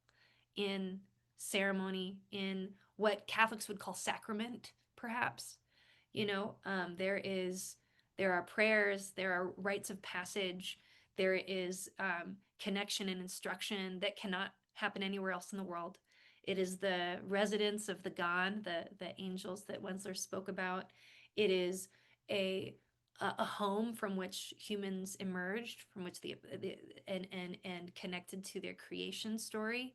in ceremony, in what Catholics would call sacrament, perhaps. You know, there are prayers, there are rites of passage, there is connection and instruction that cannot happen anywhere else in the world. It is the residence of the God, the angels that Wendsler spoke about. It is a home from which humans emerged, from which and connected to their creation story.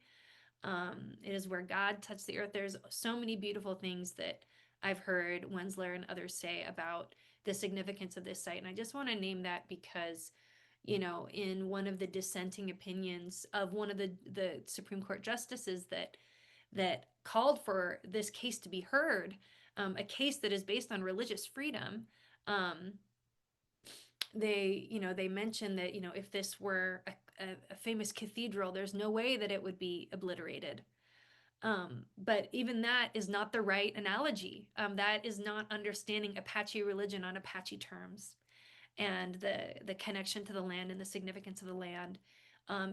It is where God touched the earth. There's so many beautiful things that I've heard Wendsler and others say about the significance of this site. And I just want to name that because, you know, in one of the dissenting opinions of one of the Supreme Court justices that called for this case to be heard, a case that is based on religious freedom, they mentioned that, you know, if this were a famous cathedral. There's no way that it would be obliterated. But even that is not the right analogy. That is not understanding Apache religion on Apache terms, and the connection to the land and the significance of the land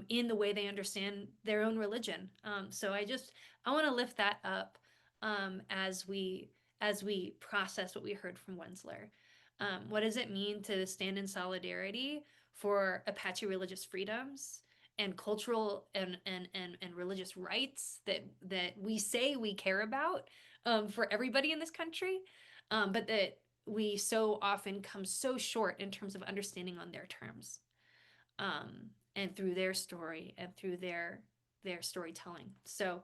in the way they understand their own religion. So I want to lift that up as we process what we heard from Wendsler. What does it mean to stand in solidarity for Apache religious freedoms and cultural and religious rights that we say we care about for everybody in this country, but that we so often come so short in terms of understanding on their terms, and through their story and through their storytelling. So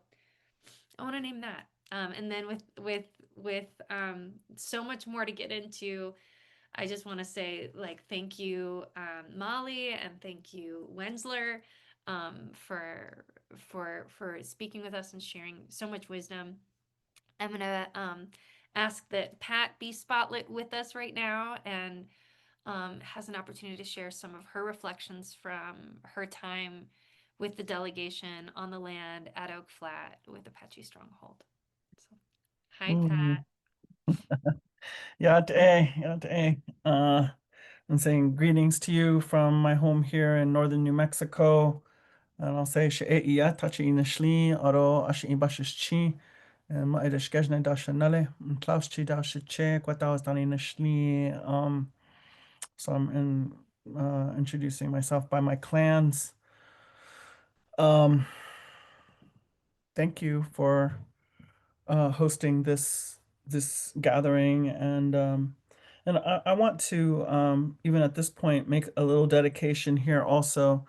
I want to name that. And then with so much more to get into, I just want to say, like, thank you, Molly, and thank you, Wendsler, for speaking with us and sharing so much wisdom. I'm gonna ask that Pat be spotlit with us right now, and has an opportunity to share some of her reflections from her time with the delegation on the land at Oak Flat with Apache Stronghold. So, hi, Mm. Pat. I'm saying greetings to you from my home here in northern New Mexico. And I'll say she'e'ia tachi inashli aro ashi ibashishchi ma'idish gejne dashanale klauschi dashiche kwatawas dani inashli. So I'm introducing myself by my clans. Thank you for hosting this gathering, and I want to even at this point make a little dedication here also.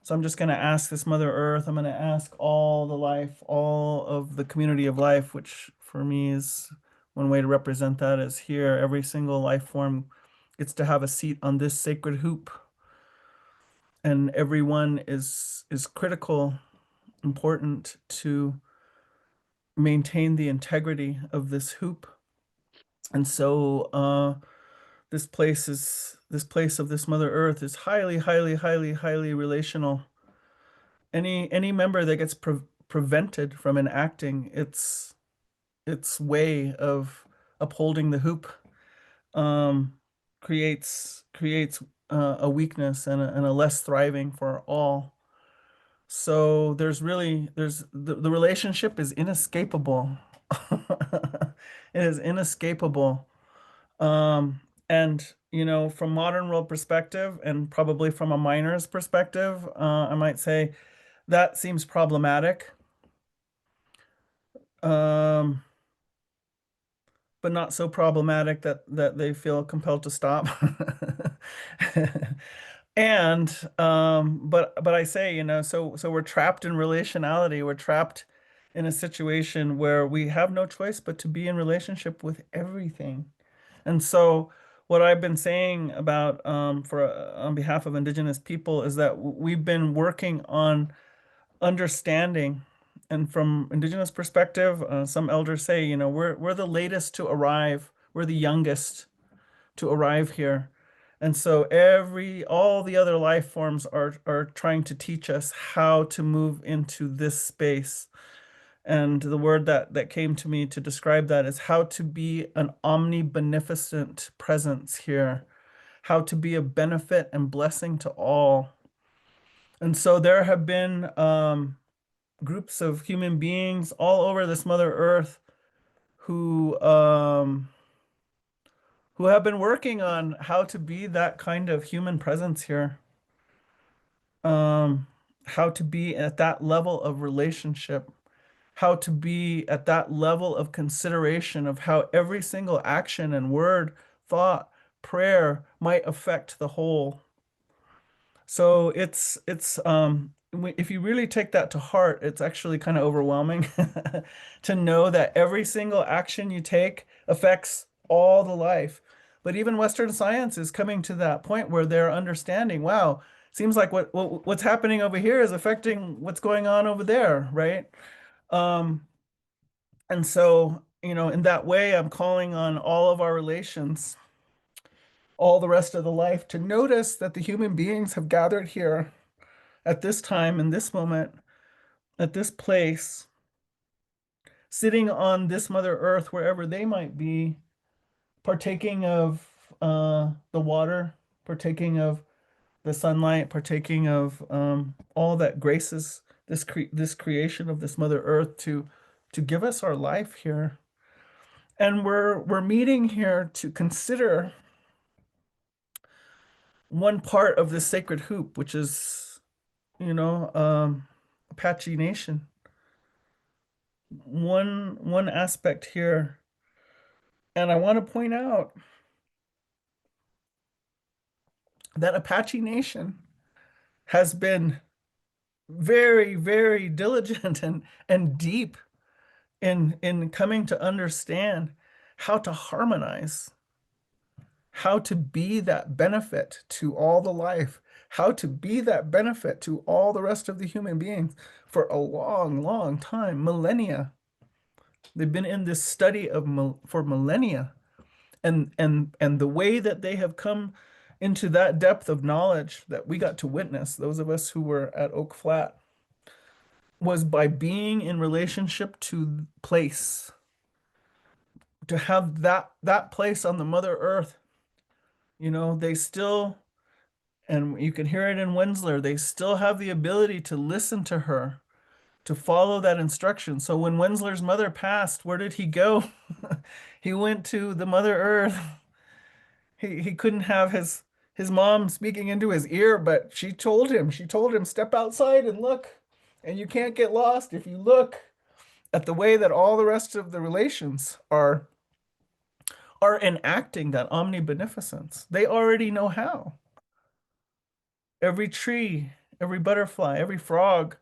So I'm just going to ask this Mother Earth. I'm going to ask all the life, all of the community of life, which for me is one way to represent that is here. Every single life form gets to have a seat on this sacred hoop, and everyone is critical, important to maintain the integrity of this hoop. And so this place of this Mother Earth is highly, highly, highly, highly relational. Any member that gets prevented from enacting its way of upholding the hoop creates a weakness and a less thriving for all. So there's the relationship is inescapable. It is inescapable. And from modern world perspective, and probably from a miner's perspective, I might say that seems problematic. But not so problematic that they feel compelled to stop. And but I say, so we're trapped in relationality. We're trapped in a situation where we have no choice but to be in relationship with everything. And so what I've been saying about on behalf of Indigenous people is that we've been working on understanding. And from Indigenous perspective, some elders say, we're the latest to arrive. We're the youngest to arrive here. And so all the other life forms are trying to teach us how to move into this space. And the word that came to me to describe that is how to be an omnibeneficent presence here, how to be a benefit and blessing to all. And so there have been groups of human beings all over this Mother Earth who have been working on how to be that kind of human presence here. How to be at that level of relationship, how to be at that level of consideration of how every single action and word, thought, prayer might affect the whole. So if you really take that to heart, it's actually kind of overwhelming to know that every single action you take affects all the life. But even Western science is coming to that point where they're understanding, wow, seems like what's happening over here is affecting what's going on over there, right? And so, in that way, I'm calling on all of our relations, all the rest of the life, to notice that the human beings have gathered here at this time, in this moment, at this place, sitting on this Mother Earth, wherever they might be, partaking of the water, partaking of the sunlight, partaking of all that graces this creation of this Mother Earth to give us our life here. And we're meeting here to consider one part of this sacred hoop, which is, Apache Nation. One aspect here, and I want to point out that Apache Nation has been very, very diligent and deep in coming to understand how to harmonize, how to be that benefit to all the life, how to be that benefit to all the rest of the human beings for a long, long time, millennia. They've been in this study for millennia, and the way that they have come into that depth of knowledge that we got to witness, those of us who were at Oak Flat, was by being in relationship to place, to have that place on the Mother Earth. They still, and you can hear it in Wendsler, they still have the ability to listen to her, to follow that instruction. So when Wendsler's mother passed, where did he go? He went to the Mother Earth. He couldn't have his mom speaking into his ear, but she told him, step outside and look, and you can't get lost if you look at the way that all the rest of the relations are enacting that omnibeneficence. They already know how. Every tree, every butterfly, every frog,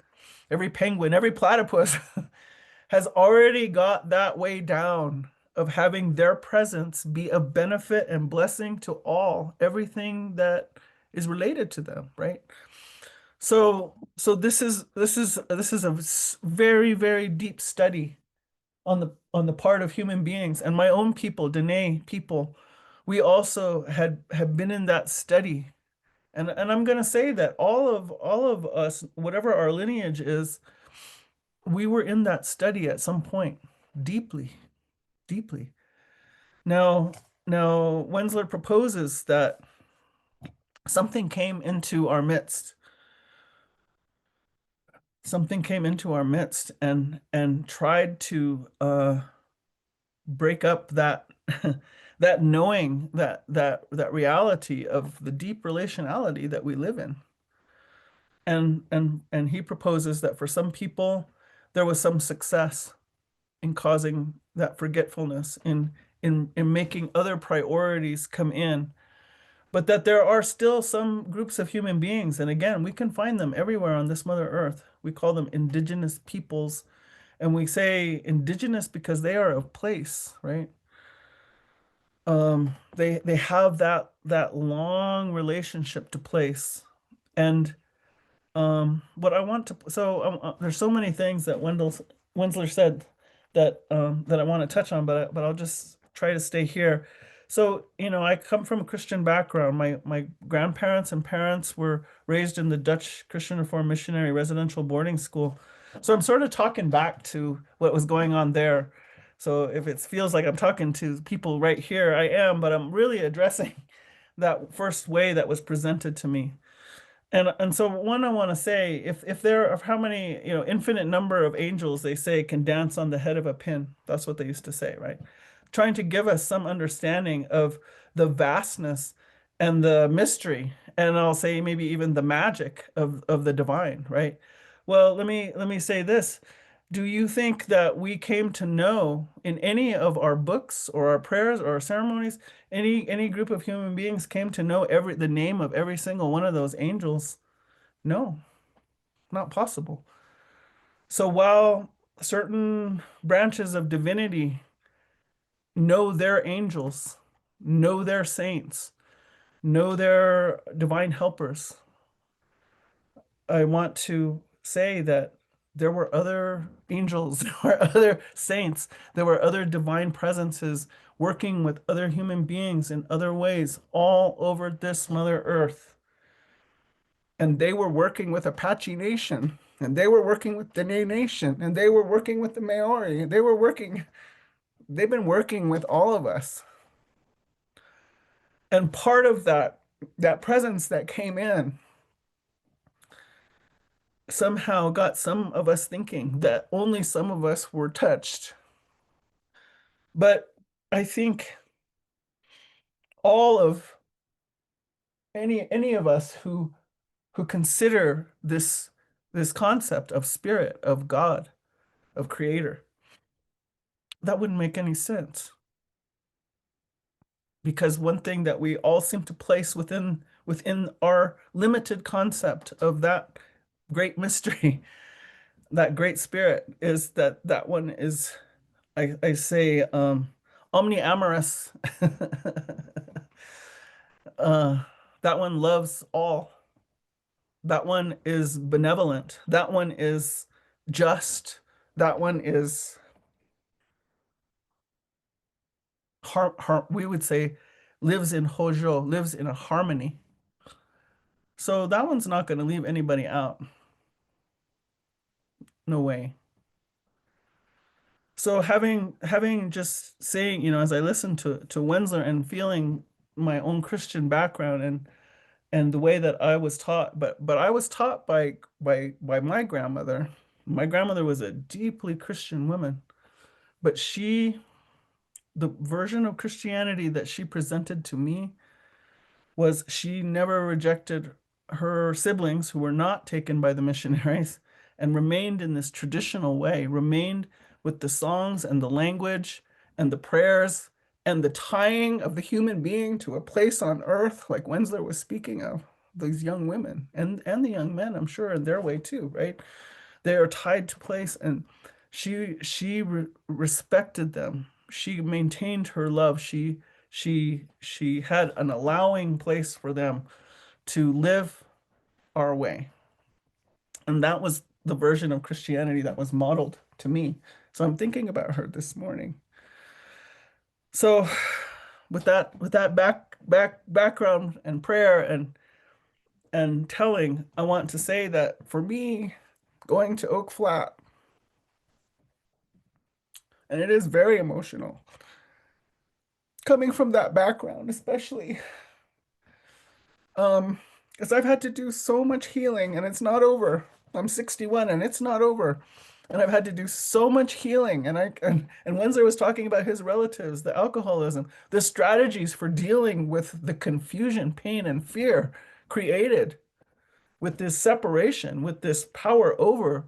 every penguin, every platypus has already got that way down of having their presence be a benefit and blessing to all, everything that is related to them, right? So this is a very, very deep study on the part of human beings, and my own people, Dene people. We also have been in that study, and I'm going to say that all of us, whatever our lineage is, we were in that study at some point, deeply, deeply. Now, now Wendsler proposes that something came into our midst. Something came into our midst and tried to break up that that knowing, that reality of the deep relationality that we live in. And he proposes that for some people there was some success in causing that forgetfulness, in making other priorities come in, but that there are still some groups of human beings, and again, we can find them everywhere on this Mother Earth. We call them indigenous peoples, and we say indigenous because they are of place, right? They have that long relationship to place, and what I want to there's so many things that Wendsler said that I want to touch on, but I'll just try to stay here. So, I come from a Christian background. My grandparents and parents were raised in the Dutch Christian Reformed Missionary Residential Boarding School. So I'm sort of talking back to what was going on there. So if it feels like I'm talking to people right here, I am, but I'm really addressing that first way that was presented to me. And so one I want to say, if there are how many, infinite number of angels they say can dance on the head of a pin. That's what they used to say, right? Trying to give us some understanding of the vastness and the mystery, and I'll say maybe even the magic of the divine, right? Well, let me say this. Do you think that we came to know in any of our books or our prayers or our ceremonies, any group of human beings came to know the name of every single one of those angels? No, not possible. So while certain branches of divinity know their angels, know their saints, know their divine helpers, I want to say that there were other angels, there were other saints, there were other divine presences working with other human beings in other ways all over this Mother Earth. and they were working with Apache Nation, and they were working with the Dene Nation, and they were working with the Maori. They've been working with all of us. And part of that presence that came in somehow got some of us thinking that only some of us were touched. But I think all of any of us who consider this concept of spirit, of God, of creator, that wouldn't make any sense. Because one thing that we all seem to place within our limited concept of that great mystery, that great spirit, is that one is, I say, omniamorous. That one loves all. That one is benevolent. That one is just. That one is we would say lives in hojo, lives in a harmony. So that one's not going to leave anybody out. No way. So having just saying, as I listen to Wendsler and feeling my own Christian background and the way that I was taught, but I was taught by my grandmother. My grandmother was a deeply Christian woman, but the version of Christianity that she presented to me was she never rejected her siblings who were not taken by the missionaries and remained in this traditional way, remained with the songs and the language and the prayers and the tying of the human being to a place on earth, like Wendsler was speaking of, these young women and the young men, I'm sure, in their way too, right? They are tied to place, and she respected them. She maintained her love. She had an allowing place for them to live our way. And that was the version of Christianity that was modeled to me. So I'm thinking about her this morning. So with that background and prayer and telling, I want to say that for me, going to Oak Flat, and it is very emotional, coming from that background, especially, because I've had to do so much healing and it's not over. I'm 61 and it's not over. And I've had to do so much healing. And Wendsler was talking about his relatives, the alcoholism, the strategies for dealing with the confusion, pain, and fear created with this separation, with this power over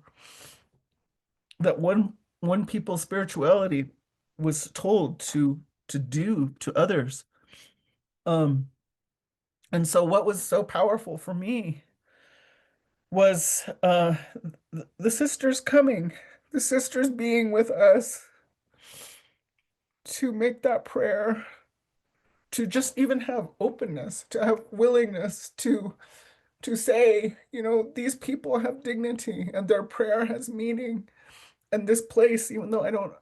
that one people's spirituality was told to do to others. And so what was so powerful for me was the sisters coming, the sisters being with us to make that prayer, to just even have openness, to have willingness to say, these people have dignity and their prayer has meaning. And this place, even though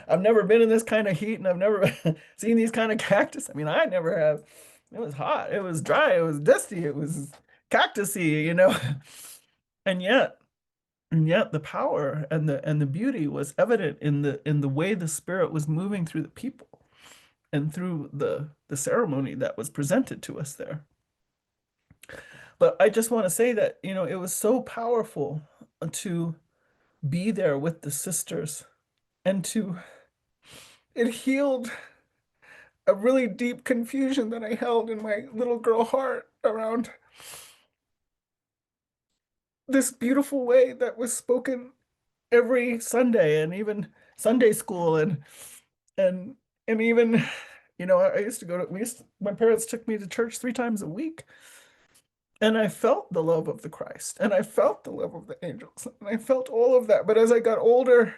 I've never been in this kind of heat and I've never seen these kind of cactus. I mean, I never have. It was hot, it was dry, it was dusty, it was cactusy, And yet the power and the beauty was evident in the way the spirit was moving through the people and through the ceremony that was presented to us there. But I just want to say that, it was so powerful to be there with the sisters and it healed a really deep confusion that I held in my little girl heart around this beautiful way that was spoken every Sunday and even Sunday school and even, I used to go to, my parents took me to church 3 times a week. And I felt the love of the Christ, and I felt the love of the angels, and I felt all of that. But as I got older,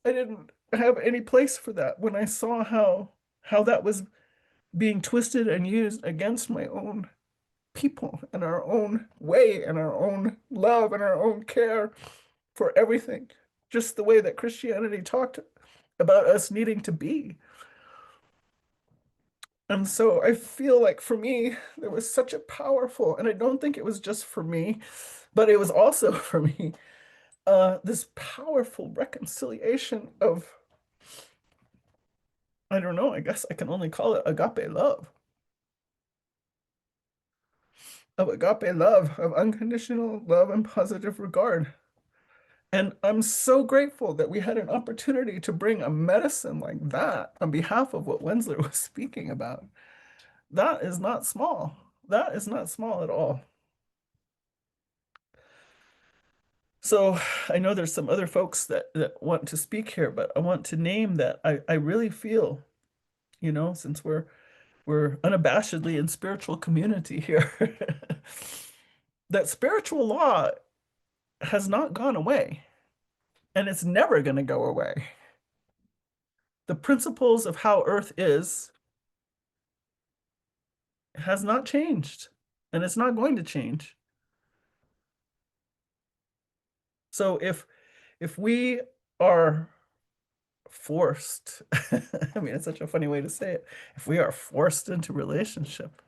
I didn't have any place for that when I saw how that was being twisted and used against my own people and our own way and our own love and our own care for everything, just the way that Christianity talked about us needing to be. And so I feel like for me, there was such a powerful, and I don't think it was just for me, but it was also for me, this powerful reconciliation of, I don't know, I guess I can only call it agape love. Of agape love, of unconditional love and positive regard. And I'm so grateful that we had an opportunity to bring a medicine like that on behalf of what Wendsler was speaking about. That is not small. That is not small at all. So I know there's some other folks that want to speak here, but I want to name that I really feel, since we're unabashedly in spiritual community here, that spiritual law has not gone away, and it's never going to go away. The principles of how Earth is has not changed, and it's not going to change. So if we are forced, I mean, it's such a funny way to say it, if we are forced into relationship,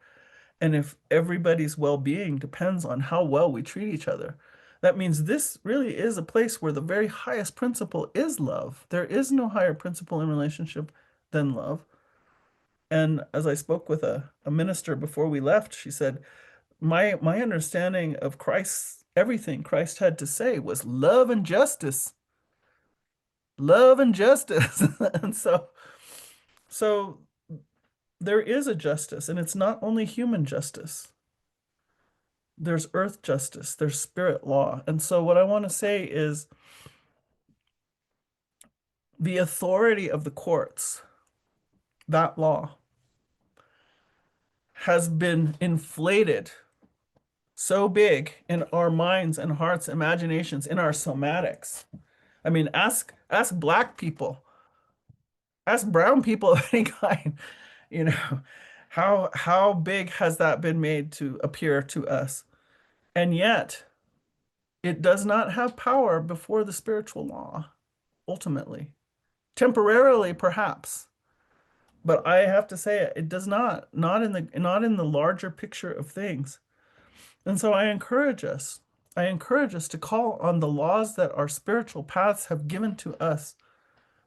and if everybody's well-being depends on how well we treat each other, that means this really is a place where the very highest principle is love. There is no higher principle in relationship than love. And as I spoke with a minister before we left, she said, my understanding of Christ, everything Christ had to say was love and justice. Love and justice. And so there is a justice, and it's not only human justice. There's earth justice, there's spirit law. And so what I want to say is the authority of the courts, that law, has been inflated so big in our minds and hearts, imaginations, in our somatics. I mean, ask Black people, ask brown people of any kind, you know, how big has that been made to appear to us? And yet, it does not have power before the spiritual law, ultimately. Temporarily, perhaps. But I have to say it does not in the larger picture of things. And so I encourage us to call on the laws that our spiritual paths have given to us,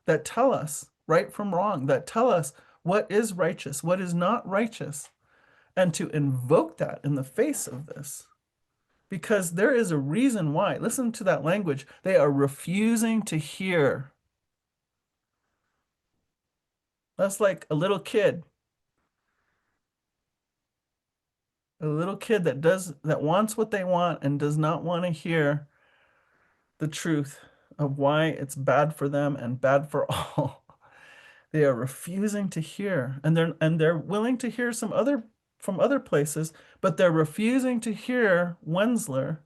that tell us right from wrong, that tell us what is righteous, what is not righteous, and to invoke that in the face of this. Because there is a reason why. Listen to that language. They are refusing to hear. That's like a little kid that wants what they want and does not want to hear the truth of why it's bad for them and bad for all. They are refusing to hear, and they're willing to hear from other places, but they're refusing to hear Wendsler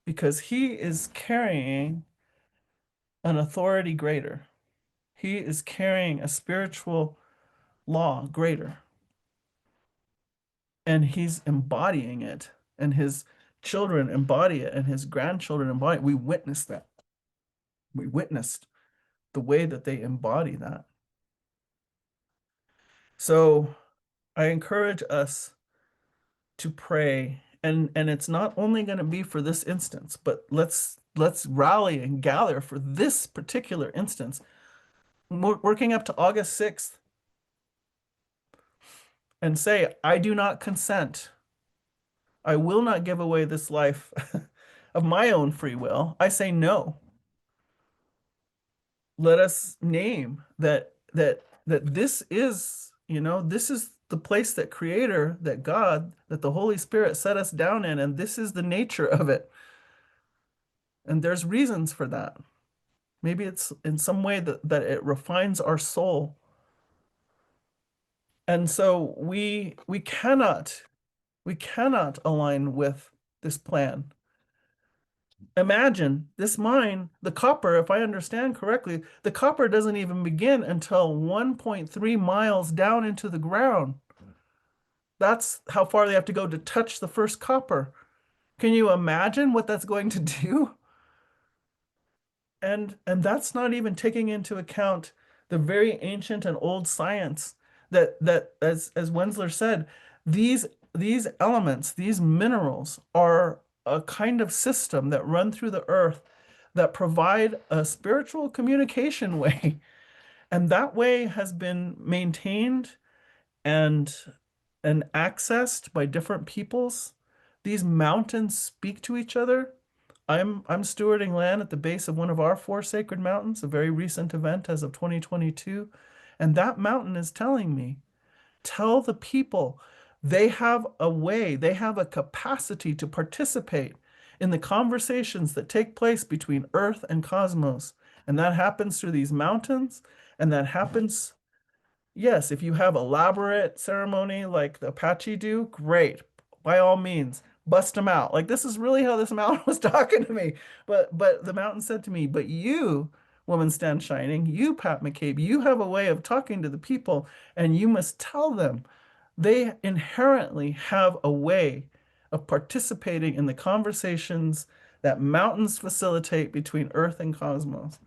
because he is carrying an authority greater. He is carrying a spiritual law greater. And he's embodying it, and his children embody it, and his grandchildren embody it. We witnessed that. We witnessed the way that they embody that. So I encourage us to pray, and it's not only going to be for this instance, but let's rally and gather for this particular instance, working up to August 6th, and say, I do not consent. I will not give away this life of my own free will. I say no. Let us name that this is, this is the place that Creator, that God, that the Holy Spirit set us down in, and this is the nature of it. And there's reasons for that. Maybe it's in some way that it refines our soul. And so we cannot align with this plan. Imagine this mine, the copper, if I understand correctly, the copper doesn't even begin until 1.3 miles down into the ground. That's how far they have to go to touch the first copper. Can you imagine what that's going to do? And that's not even taking into account the very ancient and old science that as Wendsler said, these elements, these minerals are a kind of system that run through the earth that provide a spiritual communication way. And that way has been maintained and accessed by different peoples. These mountains speak to each other. I'm stewarding land at the base of one of our four sacred mountains, a very recent event as of 2022. And that mountain is telling me, tell the people they have a way, they have a capacity to participate in the conversations that take place between Earth and cosmos. And that happens through these mountains, and that happens, yes, if you have elaborate ceremony like the Apache do, great. By all means, bust them out. Like this is really how this mountain was talking to me. But the mountain said to me, but you, woman stand shining, you, Pat McCabe, you have a way of talking to the people, and you must tell them they inherently have a way of participating in the conversations that mountains facilitate between Earth and cosmos.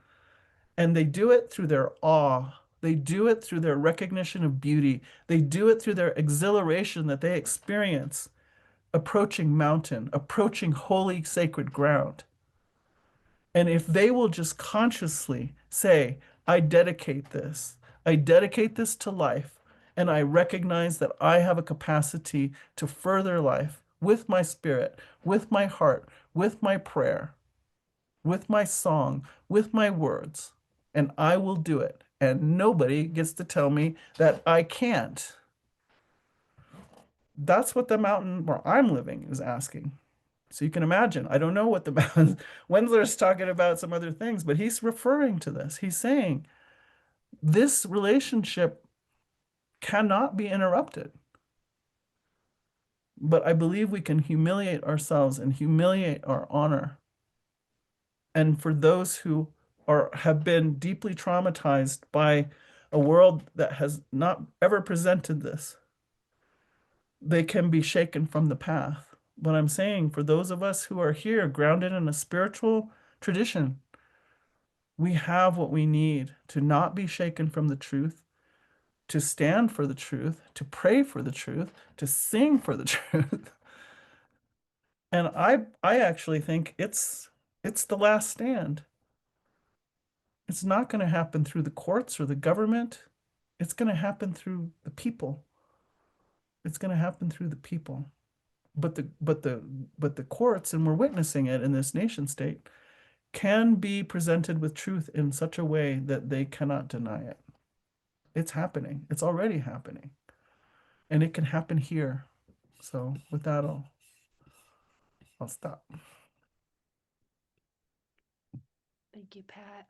And they do it through their awe. They do it through their recognition of beauty. They do it through their exhilaration that they experience approaching mountain, approaching holy sacred ground. And if they will just consciously say, I dedicate this to life, and I recognize that I have a capacity to further life with my spirit, with my heart, with my prayer, with my song, with my words, and I will do it. And nobody gets to tell me that I can't. That's what the mountain where I'm living is asking. So you can imagine, I don't know what the mountain, Wendsler's talking about some other things, but he's referring to this. He's saying this relationship cannot be interrupted. But I believe we can humiliate ourselves and humiliate our honor. And for those who have been deeply traumatized by a world that has not ever presented this, they can be shaken from the path. But I'm saying for those of us who are here grounded in a spiritual tradition, we have what we need to not be shaken from the truth, to stand for the truth, to pray for the truth, to sing for the truth. And I actually think it's the last stand. It's not going to happen through the courts or the government. It's going to happen through the people. It's going to happen through the people. But the courts, and we're witnessing it in this nation state, can be presented with truth in such a way that they cannot deny it. It's happening. It's already happening. And it can happen here. So with that, I'll stop. Thank you, Pat.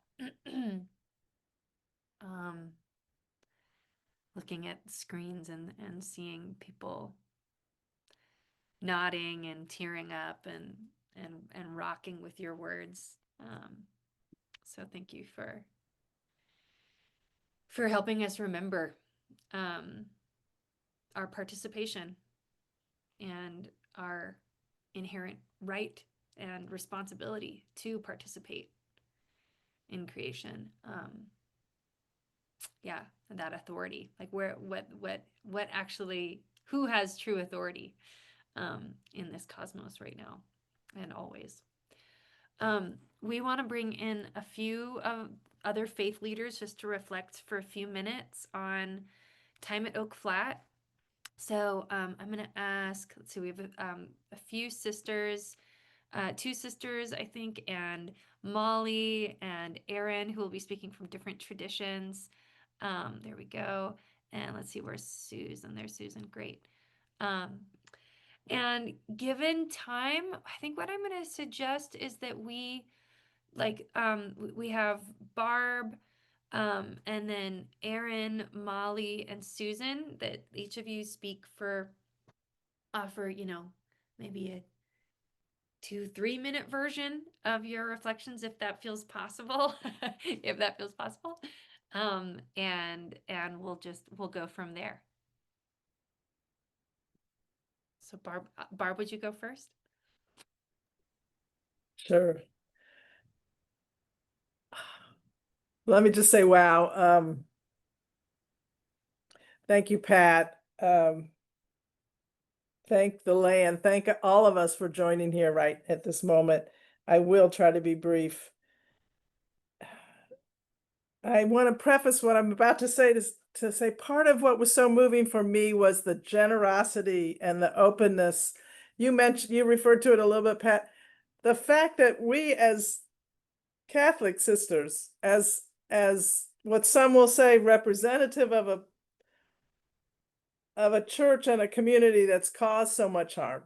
Looking at screens and seeing people nodding and tearing up and rocking with your words. So thank you for helping us remember our participation and our inherent right and responsibility to participate in creation. Yeah, that authority, like what actually, who has true authority in this cosmos right now and always. We want to bring in a few other faith leaders just to reflect for a few minutes on time at Oak Flat. So I'm going to ask, let's see, we have a few sisters, two sisters, I think, and Molly and Erin, who will be speaking from different traditions. There we go. And let's see, where's Susan? There's Susan. Great. And given time, I think what I'm going to suggest is that we have Barb, and then Erin, Molly, and Susan, that each of you speak for, maybe a 2-3 minute version of your reflections, if that feels possible, if that feels possible. And we'll go from there. So Barb, would you go first? Sure. Let me just say, wow. Thank you, Pat. Thank the land. Thank all of us for joining here right at this moment. I will try to be brief. I want to preface what I'm about to say to say part of what was so moving for me was the generosity and the openness. You referred to it a little bit, Pat. The fact that we as Catholic sisters, as what some will say representative of a church and a community that's caused so much harm,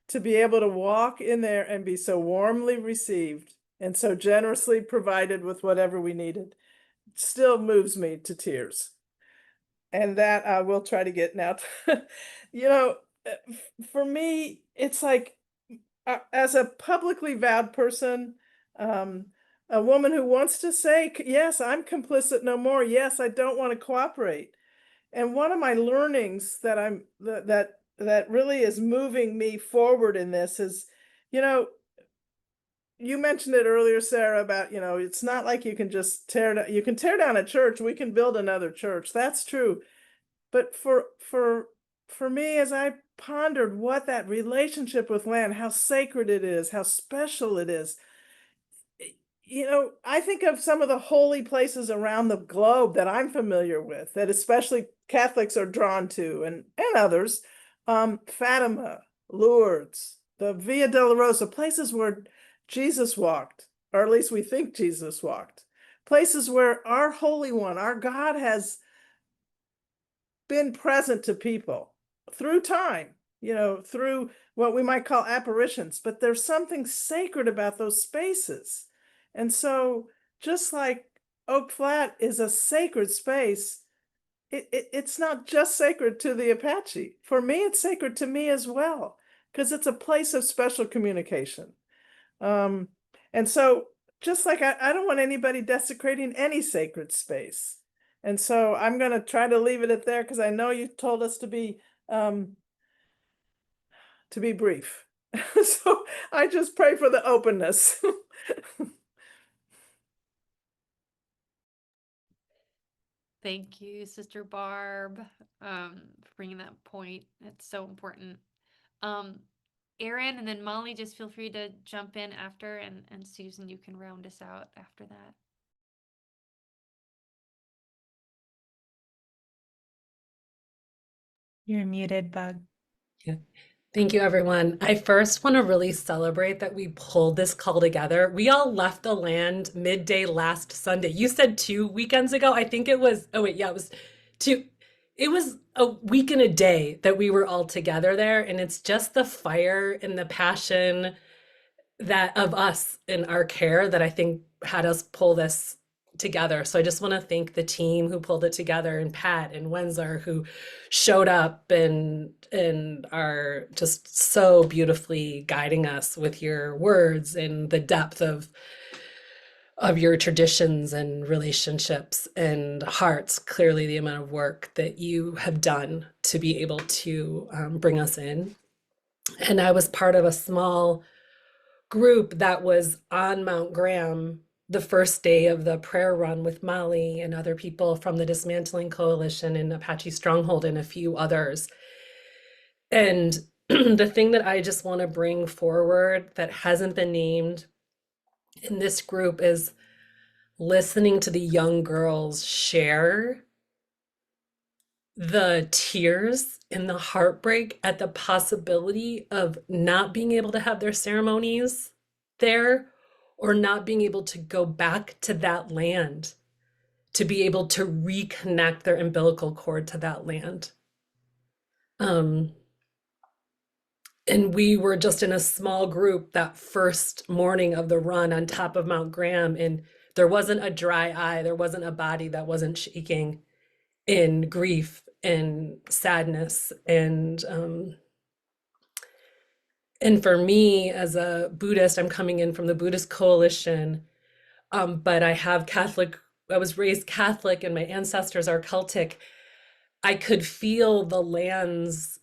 to be able to walk in there and be so warmly received and so generously provided with whatever we needed still moves me to tears. And that I will try to get now. You know, for me, it's like, as a publicly vowed person, a woman who wants to say, yes, I'm complicit no more. Yes, I don't want to cooperate. And one of my learnings that really is moving me forward in this is, you know, you mentioned it earlier, Sarah, about, it's not like you can just you can tear down a church, we can build another church. That's true. But for me, as I pondered what that relationship with land, how sacred it is, how special it is, I think of some of the holy places around the globe that I'm familiar with, that especially Catholics are drawn to, and others, Fatima, Lourdes, the Via Dolorosa, places where Jesus walked, or at least we think Jesus walked, places where our Holy One, our God, has been present to people through time, through what we might call apparitions, but there's something sacred about those spaces. And so just like Oak Flat is a sacred space, it's not just sacred to the Apache. For me, it's sacred to me as well, because it's a place of special communication. And so just like I don't want anybody desecrating any sacred space. And so I'm going to try to leave it at there, because I know you told us to be brief. So I just pray for the openness. Thank you, Sister Barb, for bringing that point. It's so important. Aaron and then Molly, just feel free to jump in after, and Susan, you can round us out after that. You're muted, Bug. Yeah. Thank you, everyone. I first want to really celebrate that we pulled this call together. We all left the land midday last Sunday. You said 2 weekends ago. I think it was, oh wait, yeah, it was 2. It was a week and a day that we were all together there. And it's just the fire and the passion that of us in our care that I think had us pull this together. So I just want to thank the team who pulled it together, and Pat and Wendsler who showed up and are just so beautifully guiding us with your words and the depth of your traditions and relationships and hearts. Clearly the amount of work that you have done to be able to bring us in. And I was part of a small group that was on Mount Graham the first day of the prayer run with Molly and other people from the Dismantling Coalition and Apache Stronghold and a few others. And the thing that I just want to bring forward that hasn't been named in this group is listening to the young girls share the tears and the heartbreak at the possibility of not being able to have their ceremonies there, or not being able to go back to that land, to be able to reconnect their umbilical cord to that land. And we were just in a small group that first morning of the run on top of Mount Graham, and there wasn't a dry eye, there wasn't a body that wasn't shaking in grief and sadness. And for me as a Buddhist, I'm coming in from the Buddhist coalition, but I was raised Catholic and my ancestors are Celtic. I could feel the lands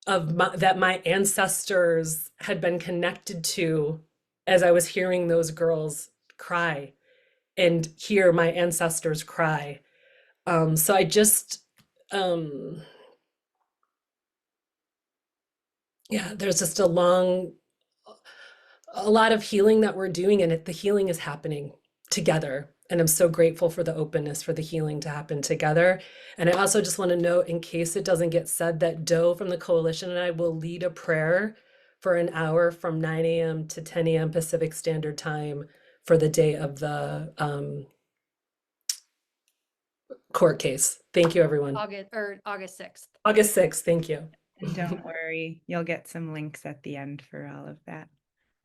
that my ancestors had been connected to as I was hearing those girls cry and hear my ancestors cry. So I just yeah, there's just a lot of healing that we're doing, and the healing is happening together. And I'm so grateful for the openness for the healing to happen together. And I also just want to note, in case it doesn't get said, that Doe from the coalition and I will lead a prayer for an hour from 9 a.m. to 10 a.m. Pacific Standard Time for the day of the court case. Thank you, everyone. August 6th. August 6th. Thank you. And don't worry, you'll get some links at the end for all of that.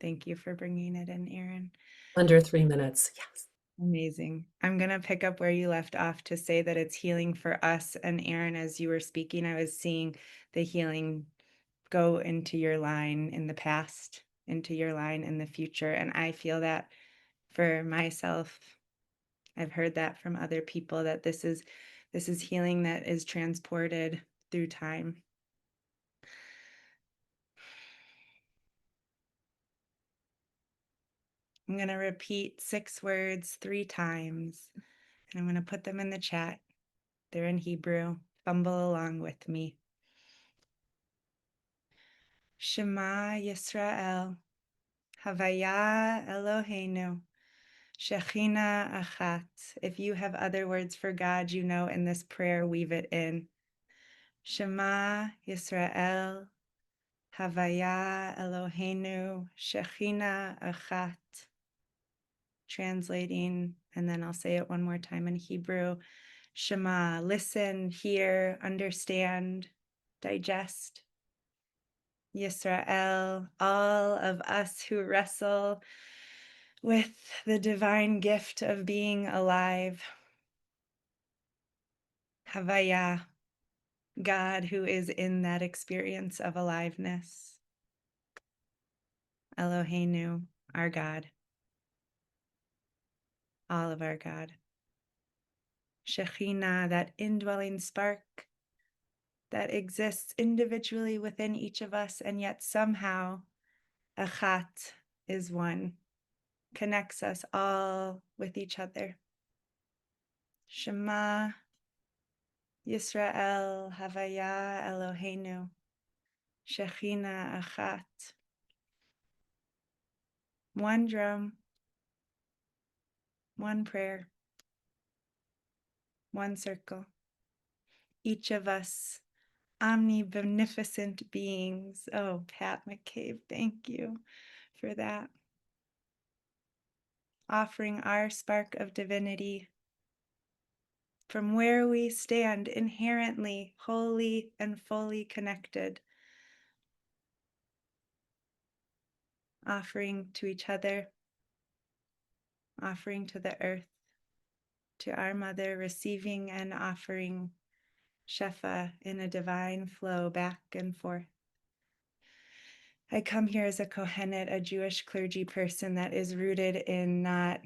Thank you for bringing it in, Erin. Under 3 minutes. Yes. Amazing. I'm going to pick up where you left off to say that it's healing for us. And Erin, as you were speaking, I was seeing the healing go into your line in the past, into your line in the future. And I feel that for myself. I've heard that from other people, that this is healing that is transported through time. I'm going to repeat 6 words 3 times, and I'm going to put them in the chat. They're in Hebrew. Fumble along with me. Shema Yisrael, Havaya Eloheinu, Shechina Achat. If you have other words for God, you know, in this prayer, weave it in. Shema Yisrael, Havaya Eloheinu, Shechina Achat. Translating, and then I'll say it one more time in Hebrew. Shema, listen, hear, understand, digest. Yisrael, all of us who wrestle with the divine gift of being alive. Havaya, God who is in that experience of aliveness. Eloheinu, our God. All of our God. Shekhinah, that indwelling spark that exists individually within each of us, and yet somehow Achat is one, connects us all with each other. Shema Yisrael Havaya Eloheinu, Shekhinah Achat. One drum, one prayer, one circle. Each of us omnibeneficent beings. Oh, Pat McCabe, thank you for that. Offering our spark of divinity from where we stand inherently, wholly and fully connected. Offering to each other, offering to the earth, to our mother, receiving and offering Shefa in a divine flow back and forth. I come here as a Kohenet, a Jewish clergy person that is rooted in not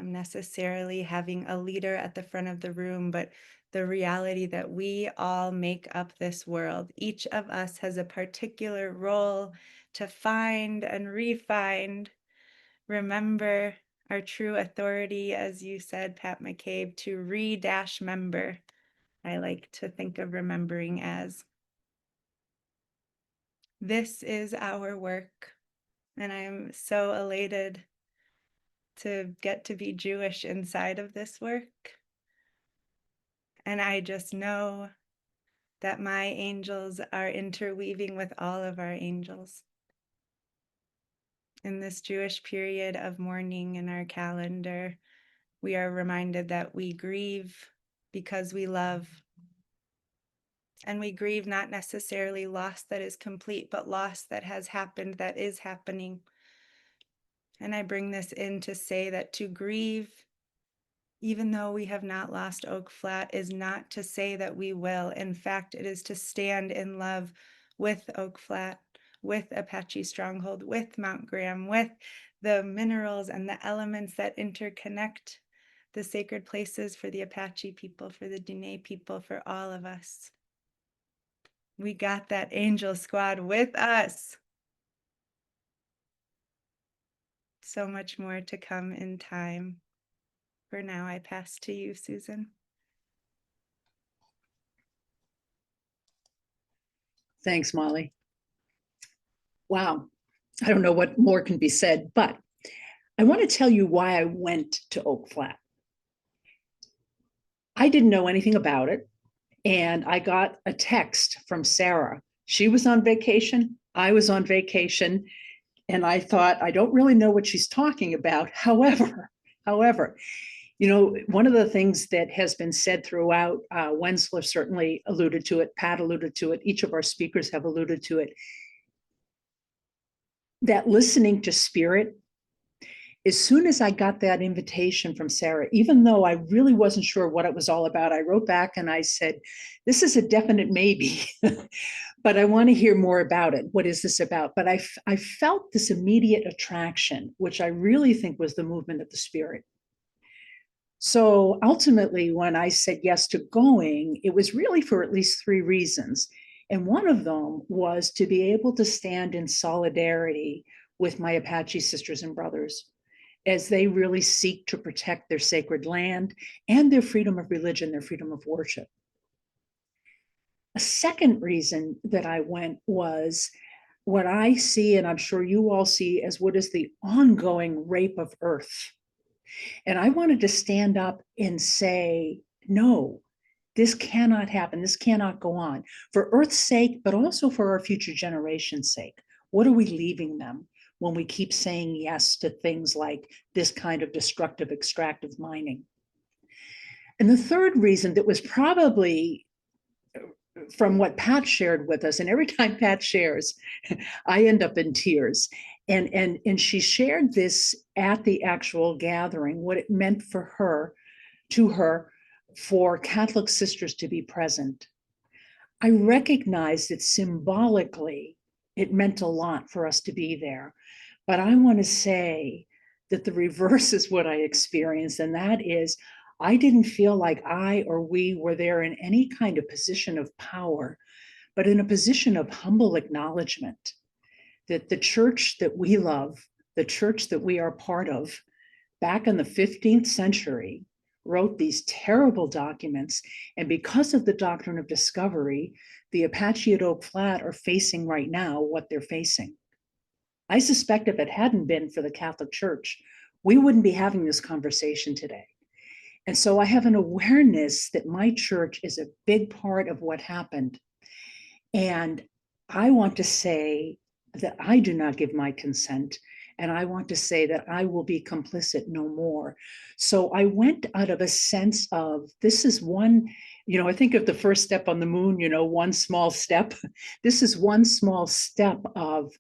necessarily having a leader at the front of the room, but the reality that we all make up this world. Each of us has a particular role to find and refine. Remember our true authority, as you said, Pat McCabe, to re-member. I like to think of remembering as. This is our work, and I'm so elated to get to be Jewish inside of this work. And I just know that my angels are interweaving with all of our angels. In this Jewish period of mourning in our calendar, we are reminded that we grieve because we love. And we grieve not necessarily loss that is complete, but loss that has happened, that is happening. And I bring this in to say that to grieve, even though we have not lost Oak Flat, is not to say that we will. In fact, it is to stand in love with Oak Flat, with Apache Stronghold, with Mount Graham, with the minerals and the elements that interconnect the sacred places for the Apache people, for the Diné people, for all of us. We got that angel squad with us. So much more to come in time. For now, I pass to you, Susan. Thanks, Molly. Wow. I don't know what more can be said, but I want to tell you why I went to Oak Flat. I didn't know anything about it, and I got a text from Sarah. She was on vacation, I was on vacation, and I thought, I don't really know what she's talking about. However, you know, one of the things that has been said throughout, Wendsler certainly alluded to it, Pat alluded to it, each of our speakers have alluded to it, that listening to spirit. As soon as I got that invitation from Sarah, even though I really wasn't sure what it was all about, I wrote back and I said, this is a definite maybe, but I want to hear more about it. What is this about? But I felt this immediate attraction, which I really think was the movement of the spirit. So ultimately, when I said yes to going, it was really for at least 3 reasons. And one of them was to be able to stand in solidarity with my Apache sisters and brothers as they really seek to protect their sacred land and their freedom of religion, their freedom of worship. A second reason that I went was what I see, and I'm sure you all see, as what is the ongoing rape of earth. And I wanted to stand up and say, no, this cannot happen. This cannot go on for Earth's sake, but also for our future generations' sake. What are we leaving them when we keep saying yes to things like this kind of destructive extractive mining? And the third reason that was probably from what Pat shared with us, and every time Pat shares, I end up in tears. And she shared this at the actual gathering, what it meant for her, for Catholic sisters to be present. I recognized that symbolically it meant a lot for us to be there. But I want to say that the reverse is what I experienced, and that is I didn't feel like I or we were there in any kind of position of power, but in a position of humble acknowledgement that the church that we love, the church that we are part of, back in the 15th century, wrote these terrible documents. And because of the doctrine of discovery, the Apache at Oak Flat are facing right now what they're facing. I suspect if it hadn't been for the Catholic Church, we wouldn't be having this conversation today. And so I have an awareness that my church is a big part of what happened. And I want to say that I do not give my consent. And I want to say that I will be complicit no more. So I went out of a sense of this is one, you know, I think of the first step on the moon, you know, one small step. This is one small step of,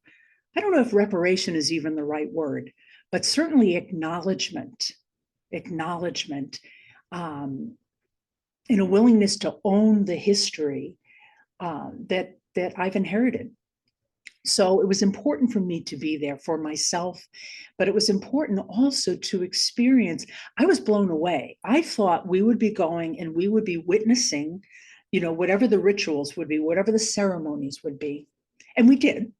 I don't know if reparation is even the right word, but certainly acknowledgement, and a willingness to own the history that I've inherited. So it was important for me to be there for myself, but it was important also to experience. I was blown away. I thought we would be going and we would be witnessing, you know, whatever the rituals would be, whatever the ceremonies would be. And we did.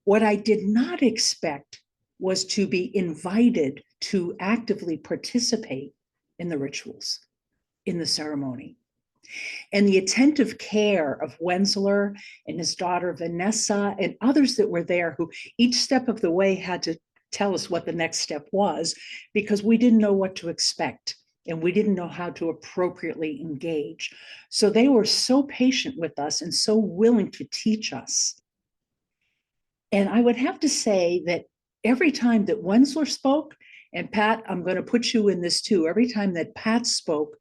What I did not expect was to be invited to actively participate in the rituals, in the ceremony. And the attentive care of Wendsler and his daughter Vanessa and others that were there, who each step of the way had to tell us what the next step was, because we didn't know what to expect and we didn't know how to appropriately engage. So they were so patient with us and so willing to teach us. And I would have to say that every time that Wendsler spoke, and Pat, I'm going to put you in this too, every time that Pat spoke,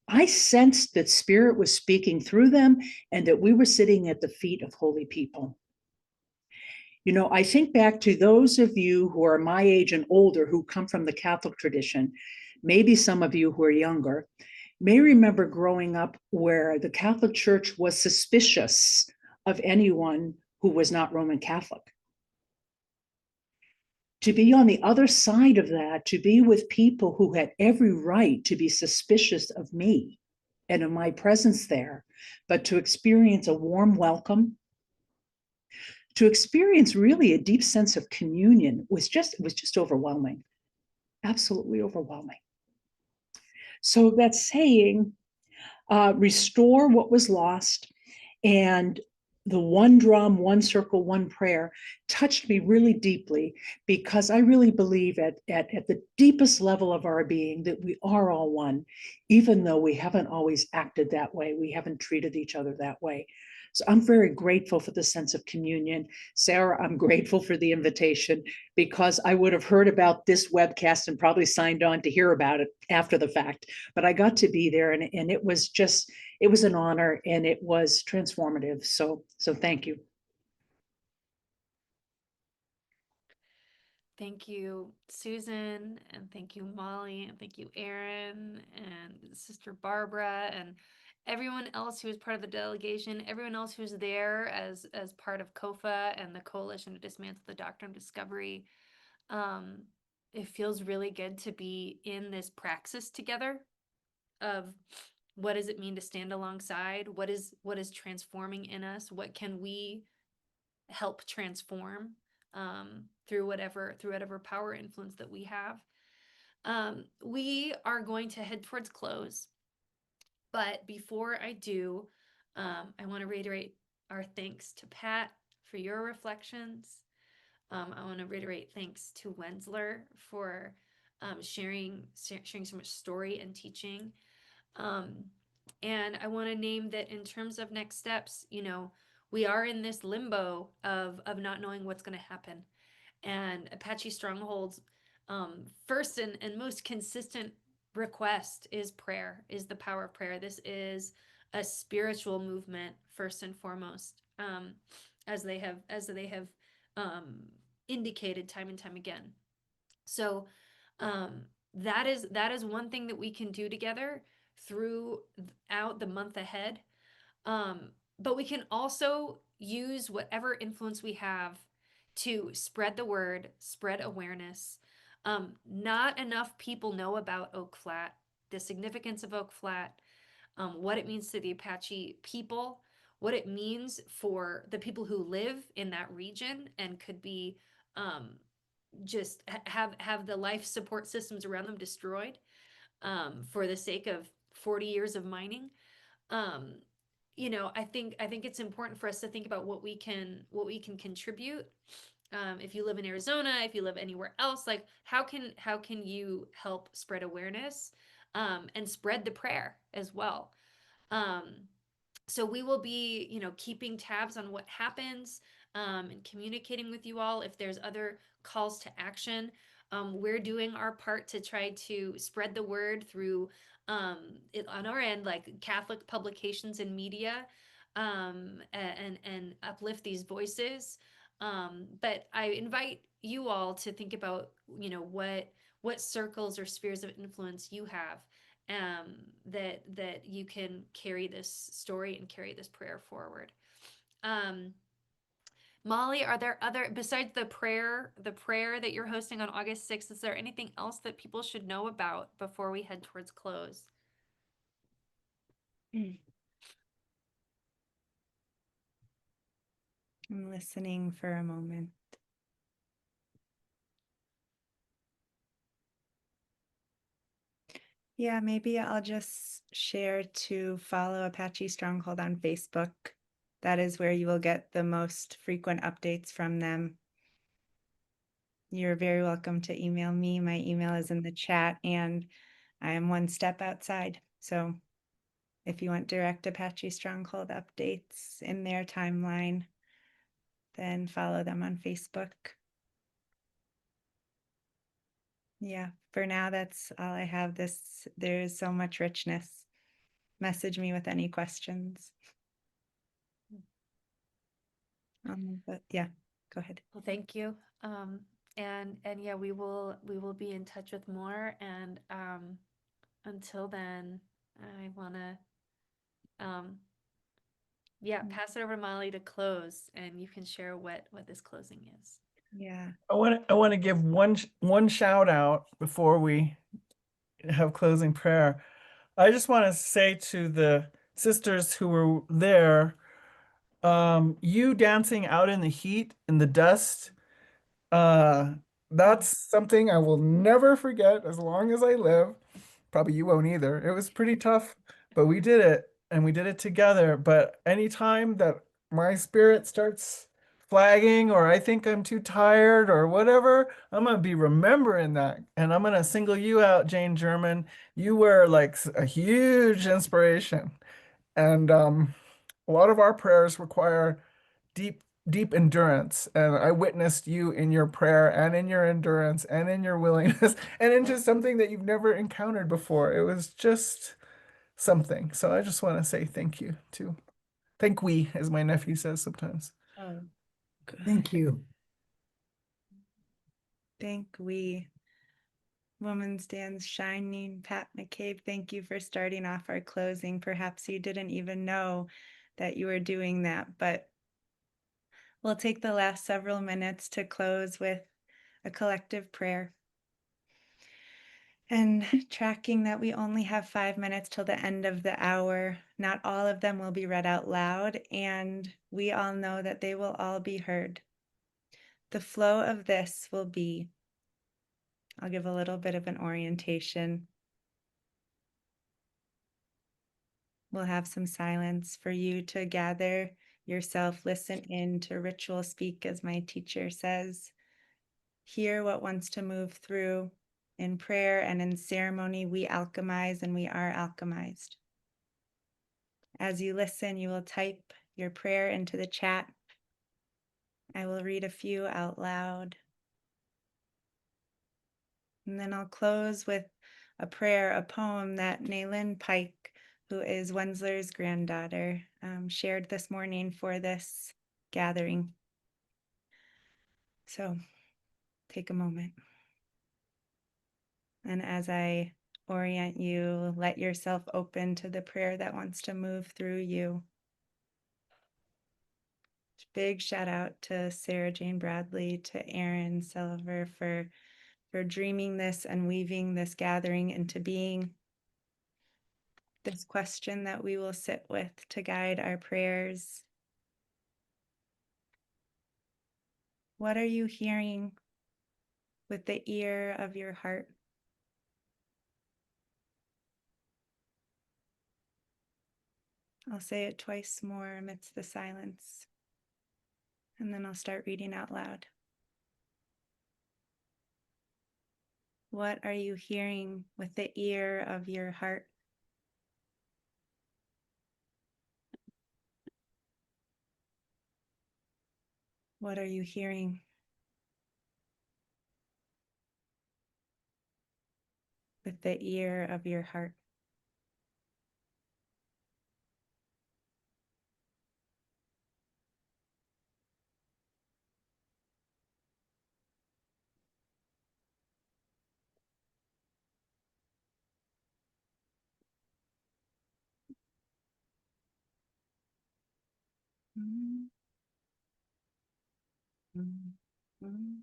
I sensed that Spirit was speaking through them and that we were sitting at the feet of holy people. You know, I think back to those of you who are my age and older who come from the Catholic tradition, maybe some of you who are younger, may remember growing up where the Catholic Church was suspicious of anyone who was not Roman Catholic. To be on the other side of that, to be with people who had every right to be suspicious of me and of my presence there, but to experience a warm welcome, to experience really a deep sense of communion was just overwhelming, absolutely overwhelming. So that saying, restore what was lost. And the one drum, one circle, one prayer touched me really deeply, because I really believe at the deepest level of our being that we are all one, even though we haven't always acted that way. We haven't treated each other that way. So I'm very grateful for the sense of communion. Sarah, I'm grateful for the invitation, because I would have heard about this webcast and probably signed on to hear about it after the fact. But I got to be there, and it was just, it was an honor, and it was transformative. So thank you. Thank you, Susan, and thank you, Molly, and thank you, Aaron, and Sister Barbara, and everyone else who was part of the delegation, everyone else who's there as part of COFA and the Coalition to Dismantle the Doctrine of Discovery. It feels really good to be in this praxis together of what does it mean to stand alongside? What is transforming in us? What can we help transform through whatever power influence that we have? We are going to head towards close, but before I do, I want to reiterate our thanks to Pat for your reflections. I want to reiterate thanks to Wendsler for sharing so much story and teaching. And I want to name that in terms of next steps, you know, we are in this limbo of not knowing what's going to happen. And Apache Stronghold's first and most consistent request is prayer, is the power of prayer. This is a spiritual movement first and foremost, as they have indicated time and time again. So that is one thing that we can do together throughout the month ahead. But we can also use whatever influence we have to spread the word, spread awareness. Not enough people know about Oak Flat, the significance of Oak Flat, what it means to the Apache people, what it means for the people who live in that region and could be just have the life support systems around them destroyed for the sake of 40 years of mining. You know, I think it's important for us to think about what we can contribute. If you live in Arizona, if you live anywhere else, like how can you help spread awareness and spread the prayer as well? So we will be, you know, keeping tabs on what happens and communicating with you all if there's other calls to action. We're doing our part to try to spread the word through it on our end, like Catholic publications and media, and uplift these voices. But I invite you all to think about, you know, what circles or spheres of influence you have, that you can carry this story and carry this prayer forward. Molly, are there other, besides the prayer that you're hosting on August 6th, is there anything else that people should know about before we head towards close? I'm listening for a moment. Yeah, maybe I'll just share to follow Apache Stronghold on Facebook. That is where you will get the most frequent updates from them. You're very welcome to email me. My email is in the chat, and I am one step outside. So if you want direct Apache Stronghold updates in their timeline, then follow them on Facebook. Yeah, for now, that's all I have. There is so much richness. Message me with any questions. But yeah, go ahead. Well, thank you. And yeah, we will be in touch with more. And until then, I want to pass it over to Molly to close, and you can share what this closing is. Yeah. I want to give one shout out before we have closing prayer. I just want to say to the sisters who were there, you dancing out in the heat, in the dust, that's something I will never forget as long as I live. Probably you won't either. It was pretty tough, but we did it, and we did it together. But anytime that my spirit starts flagging, or I think I'm too tired or whatever, I'm gonna be remembering that. And I'm gonna single you out, Jane German. You were like a huge inspiration. And a lot of our prayers require deep, deep endurance. And I witnessed you in your prayer and in your endurance and in your willingness and into something that you've never encountered before. It was just something. So I just want to say thank you too. Thank we, as my nephew says sometimes. Oh, good. Thank you. Thank we. Woman stands shining. Pat McCabe, thank you for starting off our closing. Perhaps you didn't even know that you were doing that, but we'll take the last several minutes to close with a collective prayer. And tracking that we only have 5 minutes till the end of the hour. Not all of them will be read out loud, and we all know that they will all be heard. The flow of this will be, I'll give a little bit of an orientation. We'll have some silence for you to gather yourself, listen in to ritual speak, as my teacher says. Hear what wants to move through. In prayer and in ceremony, we alchemize and we are alchemized. As you listen, you will type your prayer into the chat. I will read a few out loud. And then I'll close with a prayer, a poem that Naylin Pike, who is Wendsler's granddaughter, shared this morning for this gathering. So take a moment. And as I orient you, let yourself open to the prayer that wants to move through you. Big shout out to Sarah Jane Bradley, to Aaron Silver for dreaming this and weaving this gathering into being. This question that we will sit with to guide our prayers. What are you hearing with the ear of your heart? I'll say it twice more amidst the silence, and then I'll start reading out loud. What are you hearing with the ear of your heart? What are you hearing? With the ear of your heart. Mm, mm, mm,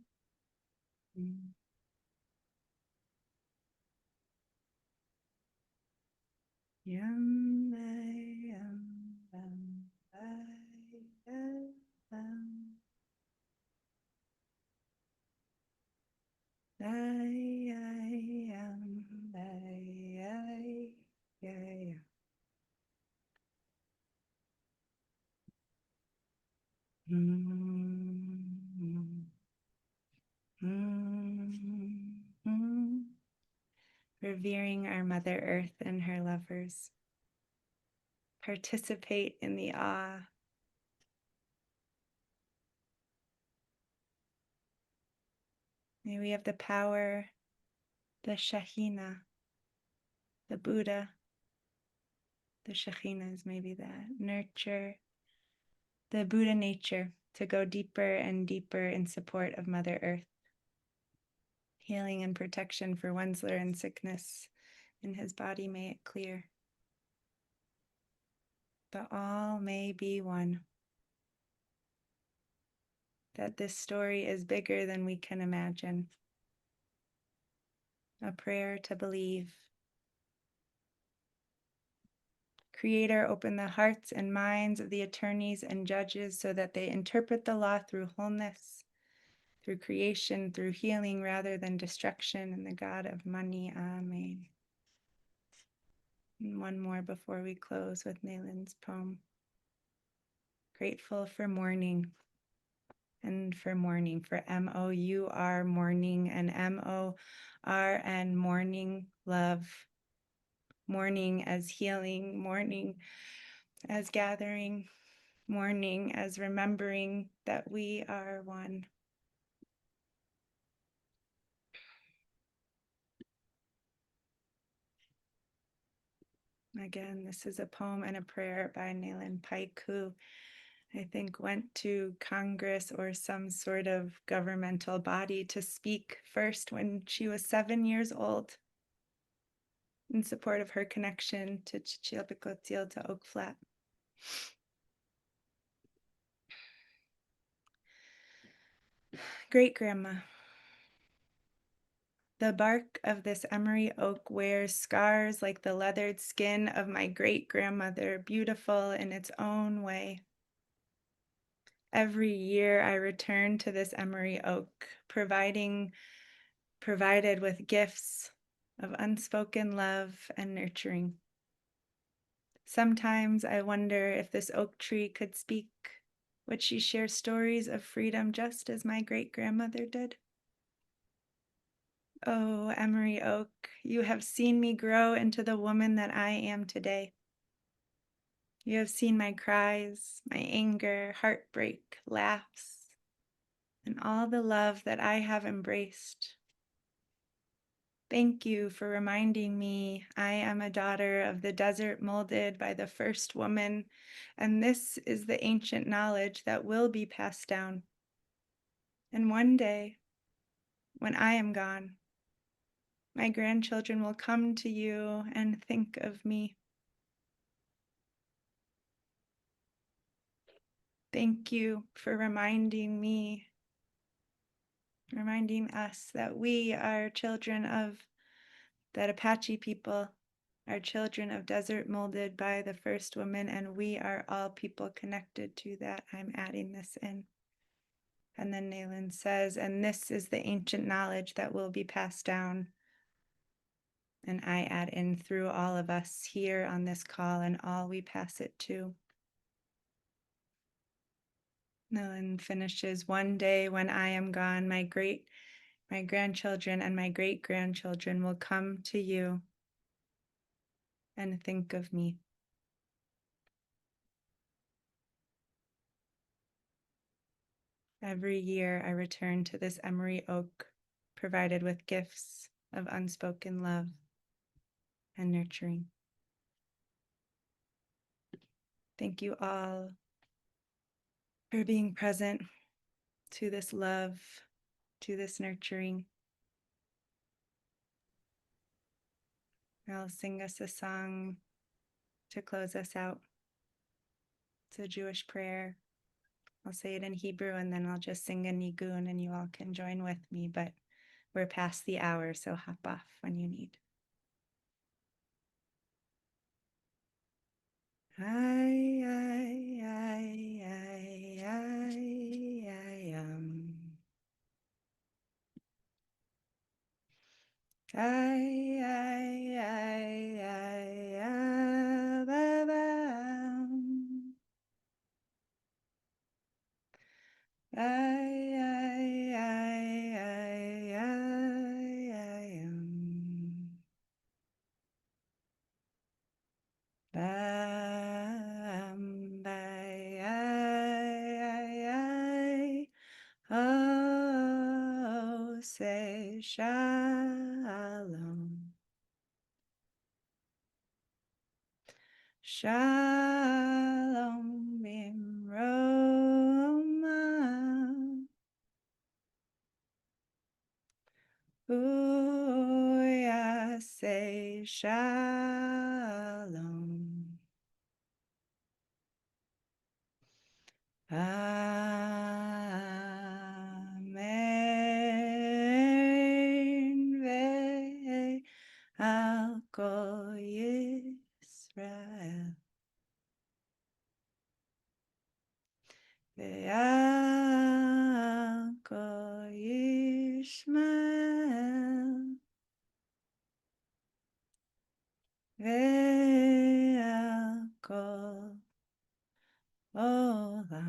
mm. Yum, I, I, um. Yeah. Revering our Mother Earth and her lovers. Participate in the awe. May we have the power, the Shekhinah, the Buddha, the Shekhinah is maybe that nurture, the Buddha nature to go deeper and deeper in support of Mother Earth. Healing and protection for Wendsler and sickness in his body, may it clear. But all may be one. That this story is bigger than we can imagine. A prayer to believe. Creator, open the hearts and minds of the attorneys and judges so that they interpret the law through wholeness, through creation, through healing rather than destruction, and the God of money. Amen. And one more before we close with Naylin's poem. Grateful for morning and for morning, for MOUR, morning, and MORN, morning, love. Morning as healing, morning as gathering, morning as remembering that we are one. Again, this is a poem and a prayer by Nayland Pike, who I think went to Congress or some sort of governmental body to speak first when she was 7 years old in support of her connection to Chichilpicotil, to Oak Flat. Great grandma. The bark of this emery oak wears scars like the leathered skin of my great grandmother, beautiful in its own way. Every year I return to this emery oak, provided with gifts of unspoken love and nurturing. Sometimes I wonder if this oak tree could speak. Would she share stories of freedom just as my great grandmother did? Oh, Emery Oak, you have seen me grow into the woman that I am today. You have seen my cries, my anger, heartbreak, laughs, and all the love that I have embraced. Thank you for reminding me I am a daughter of the desert molded by the first woman, and this is the ancient knowledge that will be passed down. And one day, when I am gone, my grandchildren will come to you and think of me. Thank you for reminding me, reminding us that we are children of, that Apache people are children of desert molded by the first woman, and we are all people connected to that. I'm adding this in. And then Nayland says, and this is the ancient knowledge that will be passed down. And I add in, through all of us here on this call and all we pass it to. Nayland finishes, one day when I am gone, my grandchildren and my great grandchildren will come to you and think of me. Every year I return to this emery oak, provided with gifts of unspoken love and nurturing. Thank you all for being present to this love, to this nurturing. I'll sing us a song to close us out. It's a Jewish prayer. I'll say it in Hebrew and then I'll just sing a nigun and you all can join with me, but we're past the hour, so hop off when you need. I Oh, say shalom. Shalom bimroma. Uya say shalom. Amen. Ve al kol Yisrael. Ve al kol Yishmael. Ve al kol Olam.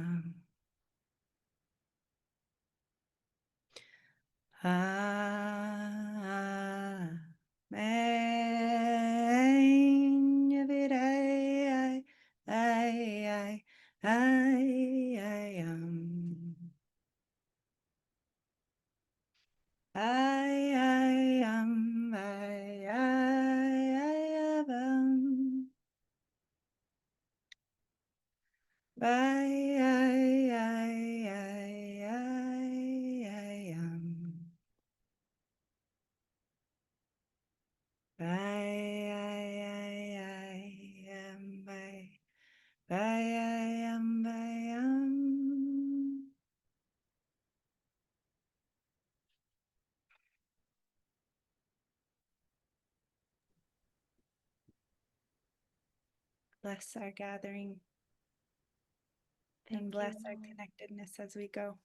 bless our gathering Thank and you, bless our Lord. connectedness as we go.